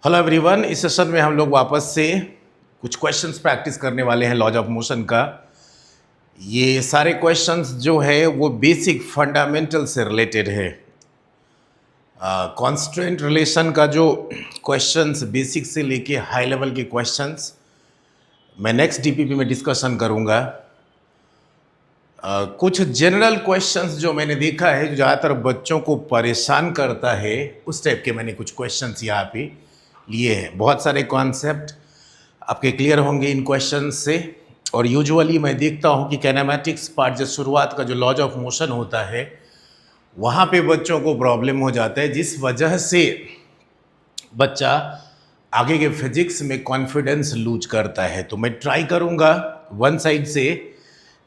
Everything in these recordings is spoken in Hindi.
हेलो एवरीवन, इस सेशन में हम लोग वापस से कुछ क्वेश्चंस प्रैक्टिस करने वाले हैं लॉज ऑफ मोशन का। ये सारे क्वेश्चंस जो है वो बेसिक फंडामेंटल से रिलेटेड है। कॉन्स्टेंट रिलेशन का जो क्वेश्चंस बेसिक से लेके हाई लेवल के क्वेश्चंस मैं नेक्स्ट डीपीपी में डिस्कशन करूंगा। कुछ जनरल क्वेश्चंस जो मैंने देखा है जो ज़्यादातर बच्चों को परेशान करता है, उस टाइप के मैंने कुछ क्वेश्चंस यहाँ पे लिए हैं। बहुत सारे कॉन्सेप्ट आपके क्लियर होंगे इन क्वेश्चन से। और यूजुअली मैं देखता हूँ कि कैनेमैटिक्स पार्ट जो शुरुआत का जो लॉज ऑफ मोशन होता है वहाँ पे बच्चों को प्रॉब्लम हो जाता है, जिस वजह से बच्चा आगे के फिजिक्स में कॉन्फिडेंस लूज करता है। तो मैं ट्राई करूँगा वन साइड से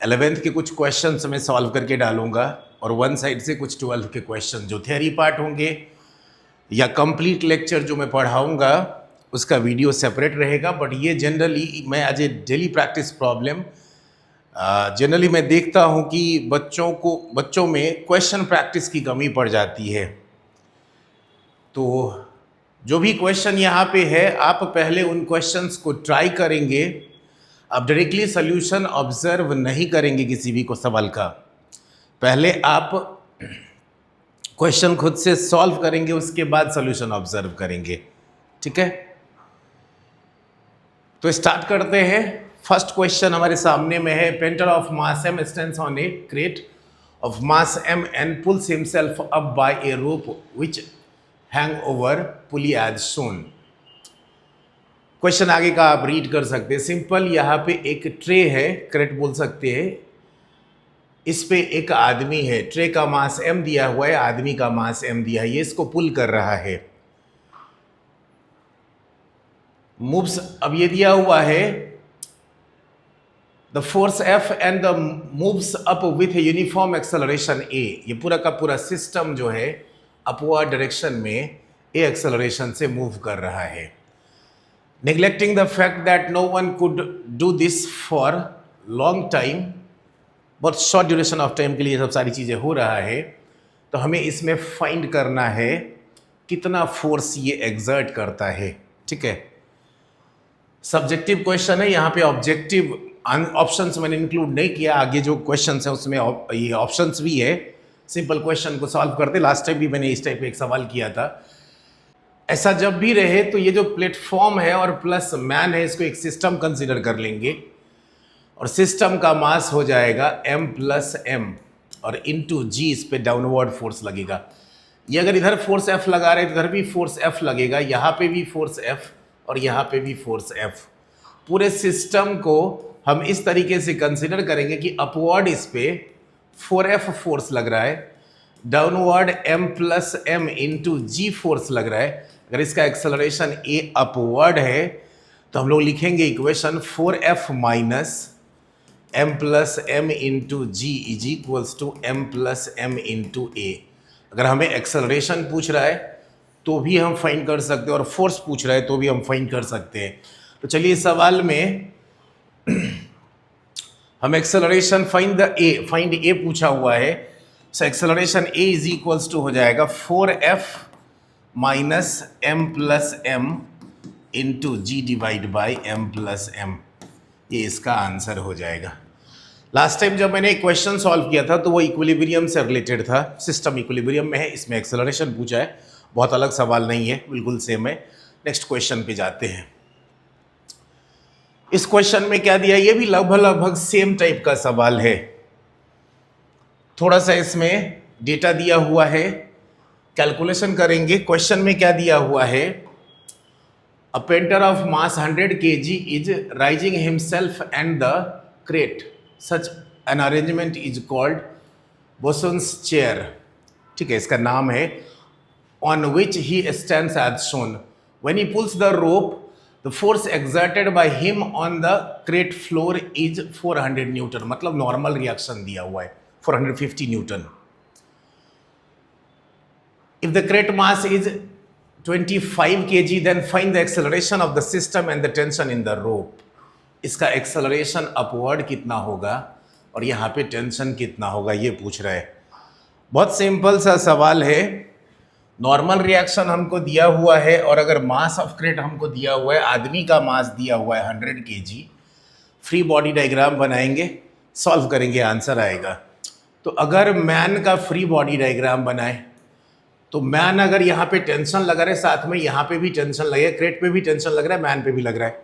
11th के कुछ क्वेश्चंस मैं सॉल्व करके डालूंगा और वन साइड से कुछ 12th के क्वेश्चन जो थ्योरी पार्ट होंगे या कंप्लीट लेक्चर जो मैं पढ़ाऊंगा उसका वीडियो सेपरेट रहेगा। बट ये जनरली मैं as a daily practice problem generally मैं देखता हूँ कि बच्चों में क्वेश्चन प्रैक्टिस की कमी पड़ जाती है। तो जो भी क्वेश्चन यहाँ पे है आप पहले उन क्वेश्चंस को ट्राई करेंगे। आप डायरेक्टली सोल्यूशन ऑब्जर्व नहीं करेंगे किसी भी को सवाल का, पहले आप क्वेश्चन खुद से सॉल्व करेंगे, उसके बाद सॉल्यूशन ऑब्जर्व करेंगे। ठीक है, तो स्टार्ट करते हैं। फर्स्ट क्वेश्चन हमारे सामने में है, painter of mass m stands on A crate of mass m and pulls himself up by a rope which hang over pulley as shown। Question आगे का आप रीड कर सकते हैं। सिंपल, यहाँ पे एक ट्रे है, क्रेट बोल सकते हैं, इस पे एक आदमी है, ट्रे का मास m दिया हुआ है, आदमी का मास m दिया है, ये इसको पुल कर रहा है। मूव्स, अब ये दिया हुआ है the force F and the moves up with uniform acceleration A। ये पूरा का पूरा सिस्टम जो है अपवर्ड डायरेक्शन में A एक्सेलरेशन से मूव कर रहा है। Neglecting the fact that no one could do this for long time, बहुत शॉर्ट ड्यूरेशन ऑफ टाइम के लिए सब सारी चीज़ें हो रहा है, तो हमें इसमें फाइंड करना है कितना फोर्स ये एग्जर्ट करता है। ठीक है, सब्जेक्टिव क्वेश्चन है, यहाँ पे ऑब्जेक्टिव ऑप्शंस मैंने इंक्लूड नहीं किया। आगे जो क्वेश्चंस है उसमें ये ऑप्शंस भी है। सिंपल क्वेश्चन को सॉल्व करते, लास्ट टाइम भी मैंने इस टाइप का एक सवाल किया था। ऐसा जब भी रहे तो ये जो प्लेटफॉर्म है और प्लस मैन है, इसको एक सिस्टम कंसिडर कर लेंगे और सिस्टम का मास हो जाएगा m प्लस m और इंटू जी, इस पे डाउनवर्ड फोर्स लगेगा। ये अगर इधर फोर्स F लगा रहे तो इधर भी फोर्स F लगेगा, यहाँ पे भी फोर्स F और यहाँ पे भी फोर्स F। पूरे सिस्टम को हम इस तरीके से कंसिडर करेंगे कि अपवर्ड इस पे 4F फोर्स लग रहा है, downward m plus m into g force लग रहा है। अगर इसका एक्सेलरेशन A अपवर्ड है तो हम लोग लिखेंगे equation 4F minus m plus m into g is equals to m plus m into A। अगर हमें एक्सेलरेशन पूछ रहा है तो भी हम फाइंड कर सकते हैं और फोर्स पूछ रहा है तो भी हम फाइंड कर सकते हैं। तो चलिए इस सवाल में हम एक्सेलरेशन फाइंड A पूछा हुआ है। So acceleration A is equals to हो जाएगा 4F minus m plus m into g divide by m plus m। ये इसका आंसर हो जाएगा। लास्ट टाइम जब मैंने क्वेश्चन सॉल्व किया था तो वो इक्विलिब्रियम से रिलेटेड था, सिस्टम इक्विलिब्रियम में है, इसमें एक्सेलरेशन पूछा है, बहुत अलग सवाल नहीं है, बिल्कुल सेम है। नेक्स्ट क्वेश्चन पे जाते हैं। इस क्वेश्चन में क्या दिया, ये भी लगभग सेम टाइप का सवाल है। थोड़ा सा इसमें डेटा दिया हुआ है, कैलकुलेशन करेंगे। क्वेश्चन में क्या दिया हुआ है, a painter of mass 100 kg is rising himself and the crate, such an arrangement is called bosun's chair. ठीक है, इसका नाम है। On which he stands as shown, when he pulls the rope the force exerted by him on the crate floor is 400 newton. मतलब नॉर्मल रिएक्शन दिया हुआ है 450 newton. If the crate mass is 25 kg then find the acceleration of the system and the tension in the rope। इसका एक्सेलरेशन अपवर्ड कितना होगा और यहाँ पे टेंशन कितना होगा ये पूछ रहा है। बहुत सिंपल सा सवाल है। नॉर्मल रिएक्शन हमको दिया हुआ है और अगर मास ऑफ क्रेट हमको दिया हुआ है, आदमी का मास दिया हुआ है 100 kg, फ्री बॉडी डायग्राम बनाएंगे, सॉल्व करेंगे, आंसर आएगा। तो अगर मैन का फ्री बॉडी डायग्राम बनाए तो मैन अगर यहाँ पे टेंशन लगा रहा है, साथ में यहाँ पे भी टेंशन लगे, क्रेट पे भी टेंशन लग रहा है, मैन पे भी लग रहा है।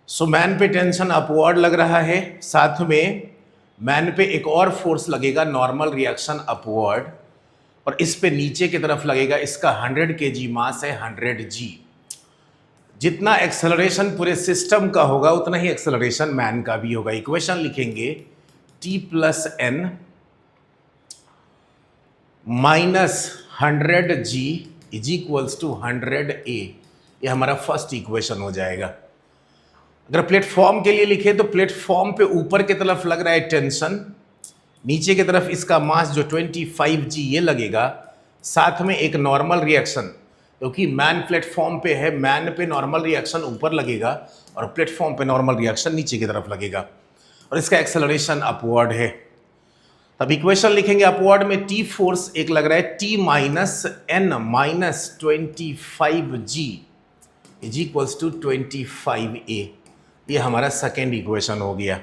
सो मैन पे टेंशन अपवर्ड लग रहा है, साथ में मैन पे एक और फोर्स लगेगा, नॉर्मल रिएक्शन अपवर्ड, और इस पे नीचे की तरफ लगेगा, इसका 100 kg मास है, 100 g। जितना एक्सेलरेशन पूरे सिस्टम का होगा उतना ही एक्सेलरेशन मैन का भी होगा। इक्वेशन लिखेंगे t plus N minus 100 g is equals to 100 a। ये हमारा फर्स्ट इक्वेशन हो जाएगा। अगर प्लेटफॉर्म के लिए लिखे तो प्लेटफॉर्म पे ऊपर की तरफ लग रहा है टेंशन, नीचे की तरफ इसका मास जो 25 g ये लगेगा, साथ में एक नॉर्मल रिएक्शन, क्योंकि मैन प्लेटफॉर्म पे है, मैन पे नॉर्मल रिएक्शन ऊपर लगेगा और प्लेटफॉर्म पे नॉर्मल रिएक्शन नीचे की तरफ लगेगा, और इसका एक्सेलरेशन अपवर्ड है। तब इक्वेशन लिखेंगे अपवर्ड में टी फोर्स एक लग रहा है T minus N minus 25g is equals to 25a। ये हमारा सेकेंड इक्वेशन हो गया।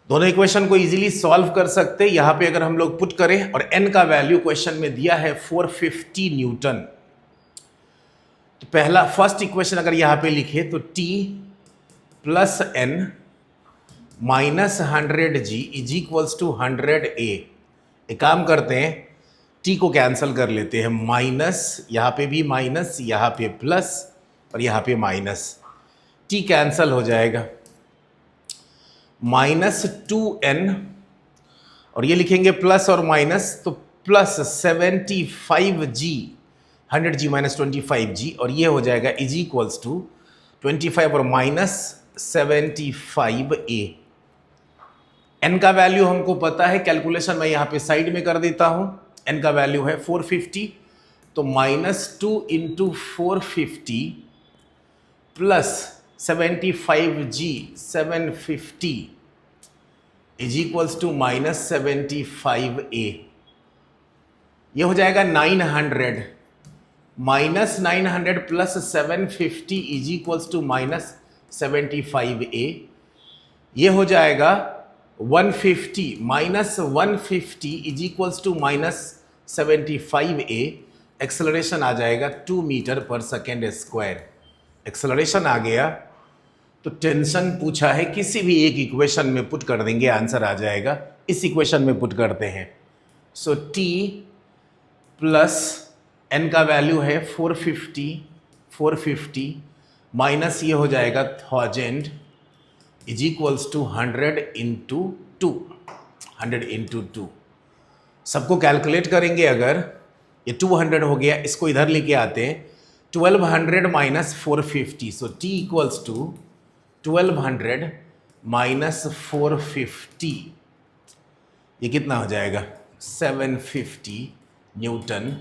दोनों इक्वेशन को इजीली सॉल्व कर सकते हैं। यहाँ पे अगर हम लोग पुट करें और n का वैल्यू क्वेश्चन में दिया है 450 न्यूटन, तो पहला फर्स्ट इक्वेशन अगर यहाँ पे लिखे तो t plus N minus 100g is equals to 100a। एक काम करते हैं, t को कैंसिल कर लेते हैं, माइनस यहाँ पे भी माइनस, यहाँ पे प्लस और यहाँ पे माइनस, t कैंसिल हो जाएगा, माइनस 2n और ये लिखेंगे प्लस और माइनस, तो plus 75g 100g minus 25g और ये हो जाएगा इज इक्वल्स टू 25 और माइनस 75a। n का वैल्यू हमको पता है, कैलकुलेशन मैं यहाँ पे साइड में कर देता हूँ। n का वैल्यू है 450, तो minus 2 into 450 plus 75g 750 is equals to minus 75a। ये हो जाएगा 900, minus 900 plus 750 is equals to minus 75a। ये हो जाएगा 150, minus 150 is equals to minus 75a। Acceleration आ जाएगा 2 मीटर पर सेकेंड स्क्वायर। एक्सेलरेशन आ गया तो टेंशन पूछा है, किसी भी एक इक्वेशन में पुट कर देंगे, आंसर आ जाएगा। इस इक्वेशन में पुट करते हैं। सो t प्लस n का वैल्यू है 450 माइनस ये हो जाएगा 1000 is equals to 100 into 2, 100 into 2। सबको कैलकुलेट करेंगे, अगर ये 200 हो गया, इसको इधर लेके आते हैं, 1200 minus 450, so t equals to 1200 minus 450, ये कितना हो जाएगा 750 न्यूटन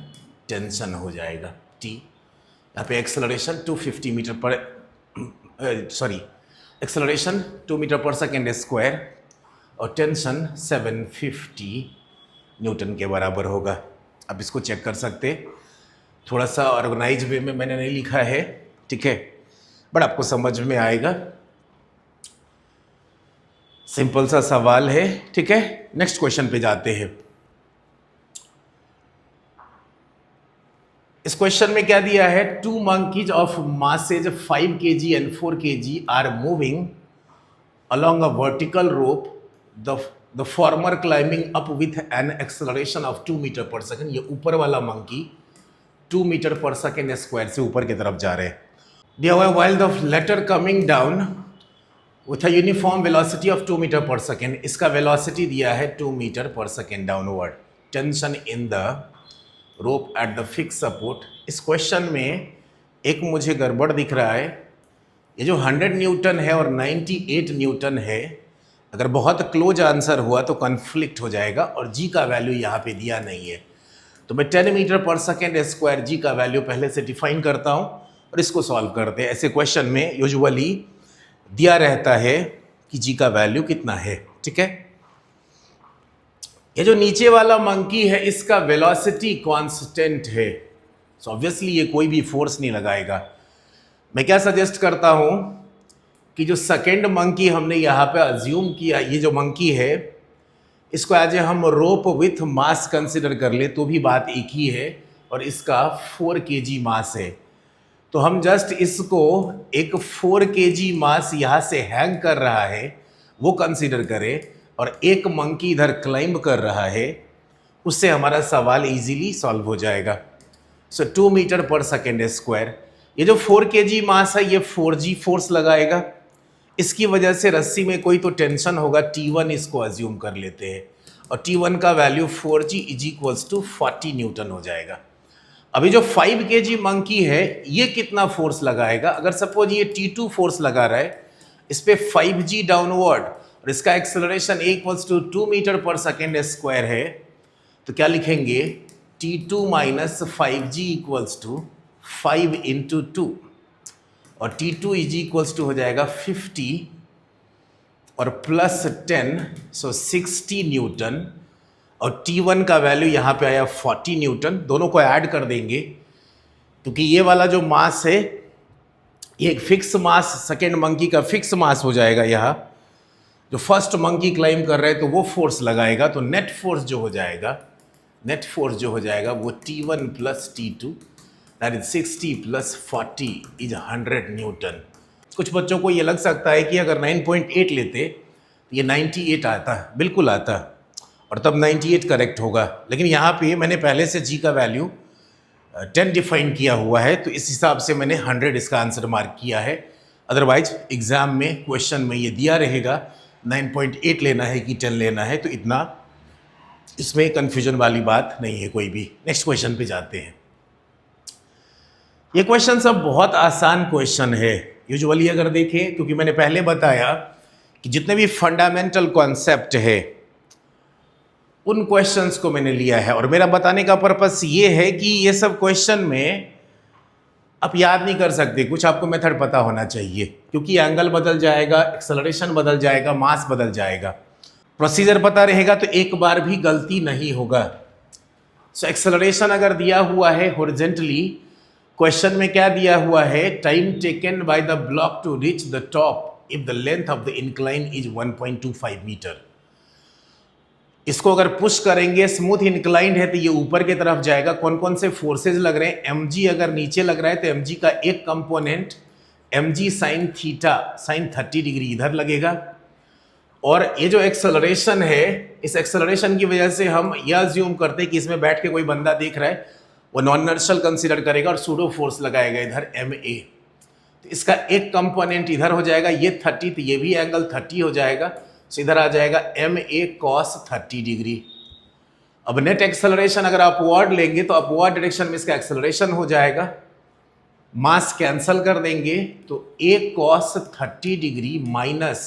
टेंशन हो जाएगा t। यहाँ पे एक्सेलरेशन 250 मीटर पर एक्सेलरेशन 2 मीटर पर सेकेंड स्क्वायर और टेंशन 750 न्यूटन के बराबर होगा। अब इसको चेक कर सकते, थोड़ा सा ऑर्गेनाइज वे में मैंने नहीं लिखा है, ठीक है, बट आपको समझ में आएगा। सिंपल सा सवाल है, ठीक है। नेक्स्ट क्वेश्चन पे जाते हैं। इस क्वेश्चन में क्या दिया है, 2 monkeys of masses 5 kg and 4 kg are moving along a vertical rope, the former climbing up with an acceleration of 2 meter per second। ये ऊपर वाला मंकी 2 मीटर पर सेकेंड स्क्वायर से ऊपर की तरफ जा रहे हैं। दिया हुआ है while the latter coming down with a uniform velocity of 2 meter per second। इसका वेलोसिटी दिया है 2 मीटर पर second downward. Tension in the rope at the fix support. इस क्वेश्चन में एक मुझे गड़बड़ दिख रहा है, ये जो 100 न्यूटन है और 98 न्यूटन है, अगर बहुत क्लोज आंसर हुआ तो कन्फ्लिक्ट हो जाएगा और जी का वैल्यू यहाँ पे दिया नहीं है। तो मैं 10 मीटर पर सेकेंड स्क्वायर जी का वैल्यू पहले से डिफाइन करता हूँ और इसको सॉल्व करते हैं। ऐसे क्वेश्चन में यूजुअली दिया रहता है कि जी का वैल्यू कितना है, ठीक है। ये जो नीचे वाला मंकी है इसका वेलोसिटी कांस्टेंट है, सो ऑब्वियसली ये कोई भी फोर्स नहीं लगाएगा। मैं क्या सजेस्ट करता हूं कि जो सेकंड मंकी हमने यहाँ पे अज्यूम किया, ये जो मंकी है इसको एज ए हम रोप विथ मास कंसिडर कर ले तो भी बात एक ही है, और इसका 4 kg मास है। तो हम जस्ट इसको एक 4 kg मास यहाँ से हैंग कर रहा है वो कंसिडर करें, और एक मंकी इधर क्लाइंब कर रहा है, उससे हमारा सवाल इजीली सॉल्व हो जाएगा। सो 2 मीटर पर सेकेंड स्क्वायर। ये जो 4 kg मास है ये 4g फोर्स लगाएगा, इसकी वजह से रस्सी में कोई तो टेंशन होगा, T1 इसको अज्यूम कर लेते हैं, और T1 का value 4g is equals to 40 newton हो जाएगा। अभी जो 5 kg मंकी है ये कितना फोर्स लगाएगा? अगर सपोज ये T2 फोर्स लगा रहा है इस पे 5g डाउनवर्ड, और इसका एक्सेलरेशन इक्वल्स टू 2 मीटर पर सेकेंड स्क्वायर है, तो क्या लिखेंगे? T2 minus 5g equals to 5 into 2, और T2 इज इक्वल्स टू हो जाएगा 50 और प्लस 10, सो 60 न्यूटन, और T1 का वैल्यू यहाँ पे आया 40 न्यूटन। दोनों को ऐड कर देंगे क्योंकि ये वाला जो मास है ये एक फिक्स मास, सेकेंड मंकी का फिक्स मास हो जाएगा। यहाँ जो फर्स्ट मंकी क्लाइम कर रहे हैं तो वो फोर्स लगाएगा, तो नेट फोर्स जो हो जाएगा वो T1 plus T2 that is 60 plus 40 is 100 Newton. कुछ बच्चों को ये लग सकता है कि अगर 9.8 लेते तो ये 98 आता, बिल्कुल आता, और तब 98 करेक्ट होगा। लेकिन यहाँ पे मैंने पहले से g का वैल्यू 10 डिफाइन किया हुआ है, तो इस हिसाब से मैंने 100 इसका आंसर मार्क किया है। अदरवाइज एग्जाम में क्वेश्चन में ये दिया रहेगा 9.8 लेना है कि 10 लेना है, तो इतना इसमें कन्फ्यूजन वाली बात नहीं है कोई भी। नेक्स्ट क्वेश्चन पे जाते हैं। ये क्वेश्चन सब बहुत आसान क्वेश्चन है यूजुअली अगर देखें, क्योंकि मैंने पहले बताया कि जितने भी फंडामेंटल कॉन्सेप्ट है उन क्वेश्चंस को मैंने लिया है, और मेरा बताने का पर्पस ये है कि ये सब क्वेश्चन में आप याद नहीं कर सकते, कुछ आपको मेथड पता होना चाहिए, क्योंकि एंगल बदल जाएगा, एक्सेलरेशन बदल जाएगा, मास बदल जाएगा। प्रोसीजर पता रहेगा तो एक बार भी गलती नहीं होगा। सो एक्सेलरेशन अगर दिया हुआ है हॉरिजॉन्टली, क्वेश्चन में क्या दिया हुआ है? Time taken by the block to reach the top if the length of the incline is 1.25 metre. इसको अगर पुश करेंगे, स्मूथ इंक्लाइंड है तो ये ऊपर की तरफ जाएगा। कौन कौन से फोर्सेज लग रहे हैं? mg अगर नीचे लग रहा है तो mg का एक component mg sine theta sine 30 degree इधर लगेगा, और ये जो एक्सेलरेशन है इस एक्सेलरेशन की वजह से हम यह अज्यूम करते हैं कि इसमें बैठ के कोई बंदा देख रहा है, वो नॉन इनर्शियल कंसीडर करेगा और सूडो फोर्स लगाएगा इधर ma। तो इसका एक कंपोनेंट इधर हो जाएगा, ये 30, तो ये भी एंगल 30 हो जाएगा, तो इधर आ जाएगा ma cos 30 डिग्री। अब नेट एक्सेलरेशन अगर अपवर्ड लेंगे तो अपवर्ड डायरेक्शन में इसका एक्सेलरेशन हो जाएगा, मास कैंसल कर देंगे तो a cos 30 degree minus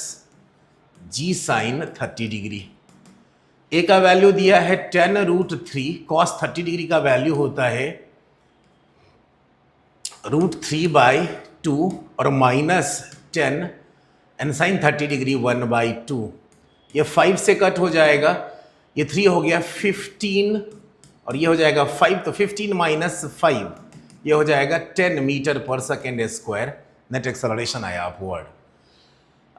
g sine 30 degree. a का वैल्यू दिया है 10√3, cos 30 डिग्री का वैल्यू होता है √3/2 और माइनस 10 एंड साइन 30 डिग्री 1/2। ये 5 से कट हो जाएगा, ये 3 हो गया 15 और ये हो जाएगा 5, तो 15 माइनस 5 ये हो जाएगा 10 मीटर पर सेकेंड स्क्वायर। नेट एक्सेलरेशन आया अपवर्ड।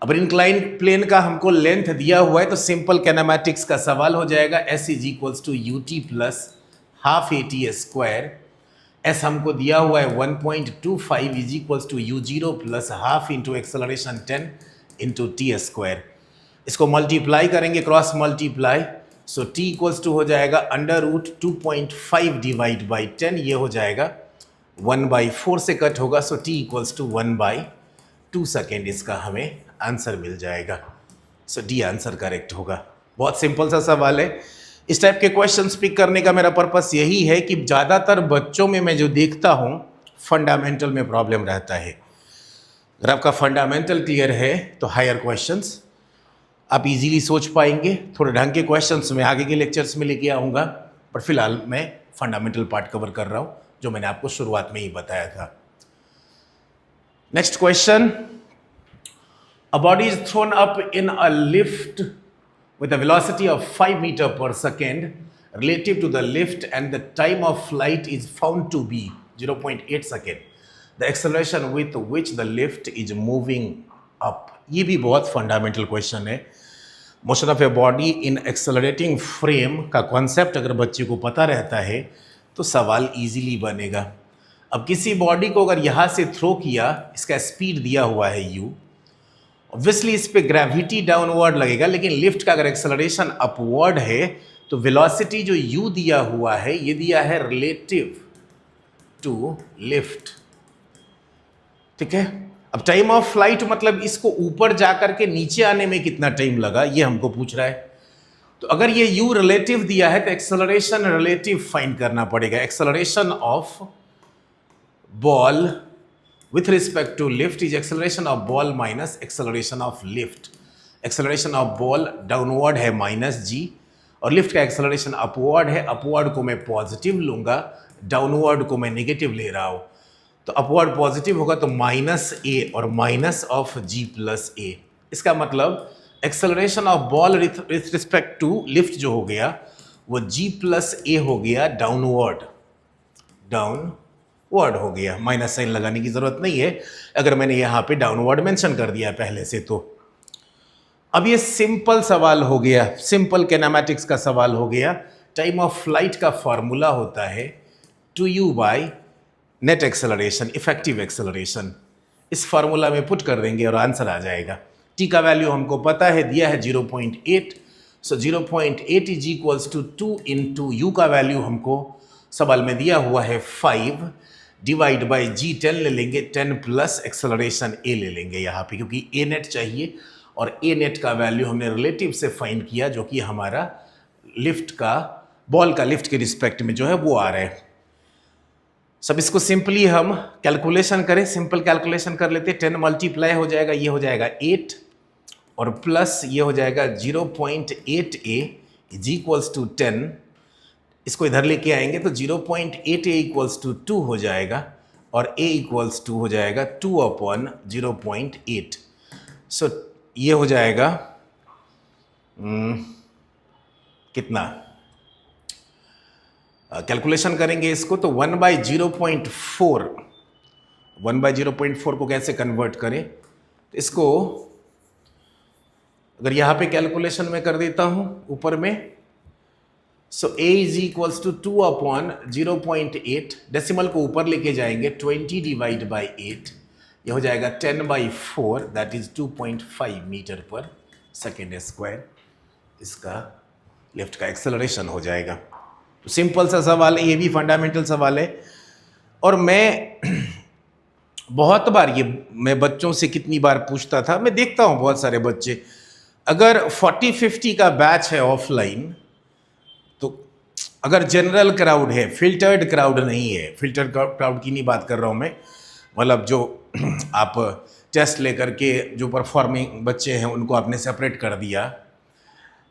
अब इंक्लाइन प्लेन का हमको लेंथ दिया हुआ है तो सिंपल कैनेमैटिक्स का सवाल हो जाएगा। s is equals to ut plus half at square. s हमको दिया हुआ है 1.25 is equals to u0 plus half into acceleration 10 into t square. इसको मल्टीप्लाई करेंगे, cross multiply, so t equals to हो जाएगा √2.5 डिवाइड बाई 10, ये हो जाएगा 1/4 से कट होगा, सो t इक्वल्स टू 1/2 सेकेंड इसका हमें आंसर मिल जाएगा। सो डी आंसर करेक्ट होगा। बहुत सिंपल सा सवाल है। इस टाइप के क्वेश्चंस पिक करने का मेरा पर्पस यही है कि ज़्यादातर बच्चों में मैं जो देखता हूँ फंडामेंटल में प्रॉब्लम रहता है। अगर आपका फंडामेंटल क्लियर है तो हायर क्वेश्चंस आप इजीली सोच पाएंगे। थोड़े ढंग के क्वेश्चंस मैं आगे के लेक्चर्स में लेके आऊँगा, पर फिलहाल मैं फंडामेंटल पार्ट कवर कर रहा हूँ जो मैंने आपको शुरुआत में ही बताया था। Next question, a body is thrown up in a lift with a velocity of 5 meter per second relative to the lift and the time of flight is found to be 0.8 second. The acceleration with which the lift is moving up. ये भी बहुत फंडामेंटल क्वेश्चन है. Motion of a body in accelerating frame का कॉन्सेप्ट अगर बच्चे को पता रहता है तो सवाल इजीली बनेगा. अब किसी बॉडी को अगर यहाँ से थ्रो किया, इसका स्पीड दिया हुआ है u, ऑब्वियसली इस पे ग्रेविटी डाउनवर्ड लगेगा, लेकिन लिफ्ट का अगर एक्सेलरेशन अपवर्ड है तो वेलोसिटी जो u दिया हुआ है ये दिया है रिलेटिव टू लिफ्ट. ठीक है. अब टाइम ऑफ फ्लाइट मतलब इसको ऊपर जाकर के नीचे आने में कितना टाइम लगा ये हमको पूछ रहा है. तो अगर ये u रिलेटिव दिया है तो एक्सेलरेशन रिलेटिव फाइंड करना पड़ेगा. Acceleration of ball with respect to lift is acceleration of ball minus acceleration of lift. Acceleration of ball downward है minus g और lift का acceleration upward है. upward को मैं पॉजिटिव लूंगा, downward को मैं नेगेटिव ले रहा हूं. तो upward पॉजिटिव होगा तो माइनस a और minus of g plus a. इसका मतलब acceleration of ball with respect to lift जो हो गया वो g प्लस a हो गया डाउनवर्ड वर्ड हो गया. माइनस साइन लगाने की जरूरत नहीं है अगर मैंने यहां पे डाउनवर्ड मेंशन कर दिया पहले से. तो अब ये सिंपल सवाल हो गया, सिंपल किनेमैटिक्स का सवाल हो गया. टाइम ऑफ फ्लाइट का फॉर्मूला होता है 2u by net acceleration, effective acceleration. इस फार्मूला में पुट कर देंगे और आंसर आ जाएगा. टी का वैल्यू हमको पता है, दिया है 0.8. So 0.8 is equals to 2 into u का वैल्यू हमको सवाल में दिया हुआ है 5 डिवाइड बाई जी 10 ले लेंगे. 10 प्लस एक्सेलरेशन ए ले लेंगे यहाँ पे, क्योंकि ए नेट चाहिए और ए नेट का वैल्यू हमने रिलेटिव से फाइंड किया जो कि हमारा लिफ्ट का, बॉल का लिफ्ट के रिस्पेक्ट में जो है वो आ रहा है. सब इसको सिंपली हम कैलकुलेशन करें, सिंपल कैलकुलेशन कर लेते. 10 मल्टीप्लाई हो जाएगा, ये हो जाएगा 8 और प्लस ये हो जाएगा 0.8 a इज इक्वल्स टू 10. इसको इधर लेके आएंगे तो 0.8 a इक्वल्स टू 2 हो जाएगा और a इक्वल्स टू हो जाएगा 2 अपॉन 0.8. सो ये हो जाएगा कितना, कैलकुलेशन करेंगे इसको तो 1/0.4. 1/0.4 को कैसे कन्वर्ट करें, तो इसको अगर यहाँ पे कैलकुलेशन में कर देता हूँ ऊपर में, so a is equals to 2 upon 0.8. Decimal को ऊपर लेके जाएंगे, 20 डिवाइड बाई 8, ये हो जाएगा 10/4, दैट इज 2.5 मीटर पर सेकेंड स्क्वायर. इसका लिफ्ट का एक्सेलरेशन हो जाएगा. तो सिंपल सा सवाल है, ये भी फंडामेंटल सवाल है. और मैं बहुत बार ये मैं बच्चों से कितनी बार पूछता था, मैं देखता हूँ बहुत सारे बच्चे, अगर 40-50 का बैच है ऑफलाइन, तो अगर जनरल क्राउड है, फिल्टर्ड क्राउड नहीं है, फिल्टर्ड क्राउड की नहीं बात कर रहा हूँ मैं, मतलब जो आप टेस्ट लेकर के जो परफॉर्मिंग बच्चे हैं उनको आपने सेपरेट कर दिया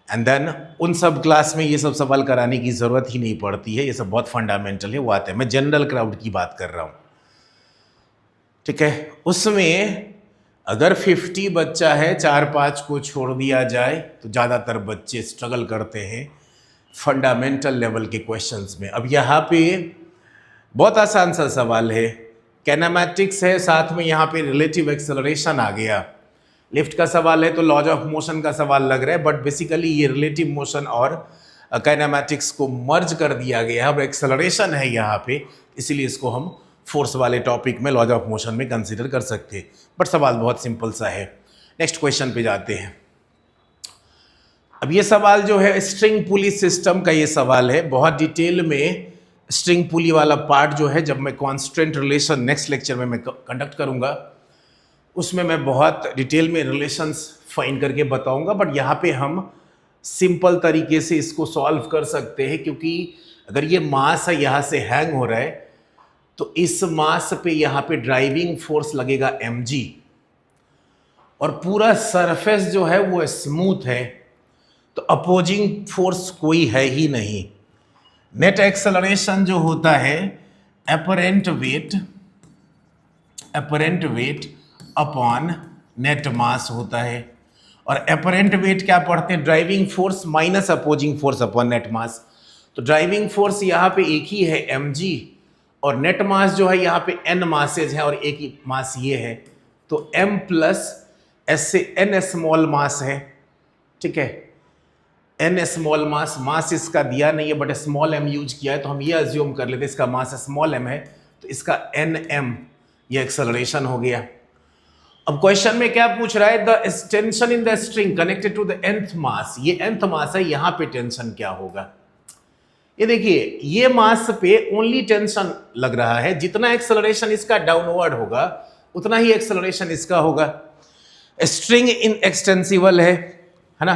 एंड देन उन सब क्लास में ये सब सवाल कराने की ज़रूरत ही नहीं पड़ती है, ये सब बहुत फंडामेंटल है, वो आते हैं. मैं जनरल क्राउड की बात कर रहा हूँ. ठीक है. उसमें अगर 50 बच्चा है, 4-5 को छोड़ दिया जाए तो ज़्यादातर बच्चे स्ट्रगल करते हैं फंडामेंटल लेवल के क्वेश्चंस में. अब यहाँ पे बहुत आसान सा सवाल है, कैनेमैटिक्स है, साथ में यहाँ पे रिलेटिव एक्सेलरेशन आ गया. लिफ्ट का सवाल है तो लॉज ऑफ मोशन का सवाल लग रहा है, बट बेसिकली ये रिलेटिव मोशन और काइनेमैटिक्स को मर्ज कर दिया गया है. अब एक्सेलरेशन है यहाँ पे, इसीलिए इसको हम फोर्स वाले टॉपिक में, लॉज ऑफ मोशन में कंसीडर कर सकते हैं. बट सवाल बहुत सिंपल सा है. नेक्स्ट क्वेश्चन पे जाते हैं. अब ये सवाल जो है स्ट्रिंग पुली सिस्टम का ये सवाल है. बहुत डिटेल में स्ट्रिंग पुली वाला पार्ट जो है, जब मैं कॉन्स्टेंट रिलेशन नेक्स्ट लेक्चर में मैं कंडक्ट करूँगा, उसमें मैं बहुत डिटेल में रिलेशंस फाइंड करके बताऊंगा. बट यहाँ पे हम सिंपल तरीके से इसको सॉल्व कर सकते हैं, क्योंकि अगर ये मास है यहाँ से हैंग हो रहा है तो इस मास पे यहाँ पे ड्राइविंग फोर्स लगेगा mg और पूरा सरफेस जो है वो स्मूथ है, तो अपोजिंग फोर्स कोई है ही नहीं. नेट एक्सेलरेशन जो होता है apparent weight upon net mass होता है. और अपरेंट वेट क्या पढ़ते हैं, driving force minus opposing force upon net mass. तो ड्राइविंग फोर्स यहाँ पे एक ही है mg, और नेट मास जो है यहाँ पे n मासेज है और एक ही मास ये है, तो m प्लस s से n स्मॉल मास है, ठीक है। n स्मॉल मास, मास इसका दिया नहीं है बट स्मॉल m यूज किया है, तो हम ये अज्यूम कर लेते हैं इसका मास स्मॉल m है, तो इसका nm ये एक्सेलरेशन हो गया। अब क्वेश्चन में क्या पूछ रहा है, the tension in the string connected to the nth mass, ये nth मास है, यहां पे टेंशन क्या होगा। ये देखिए ये मास पे ओनली टेंशन लग रहा है, जितना एक्सेलरेशन इसका डाउनवर्ड होगा उतना ही एक्सेलरेशन इसका होगा। स्ट्रिंग इन एक्सटेंसिबल है ना,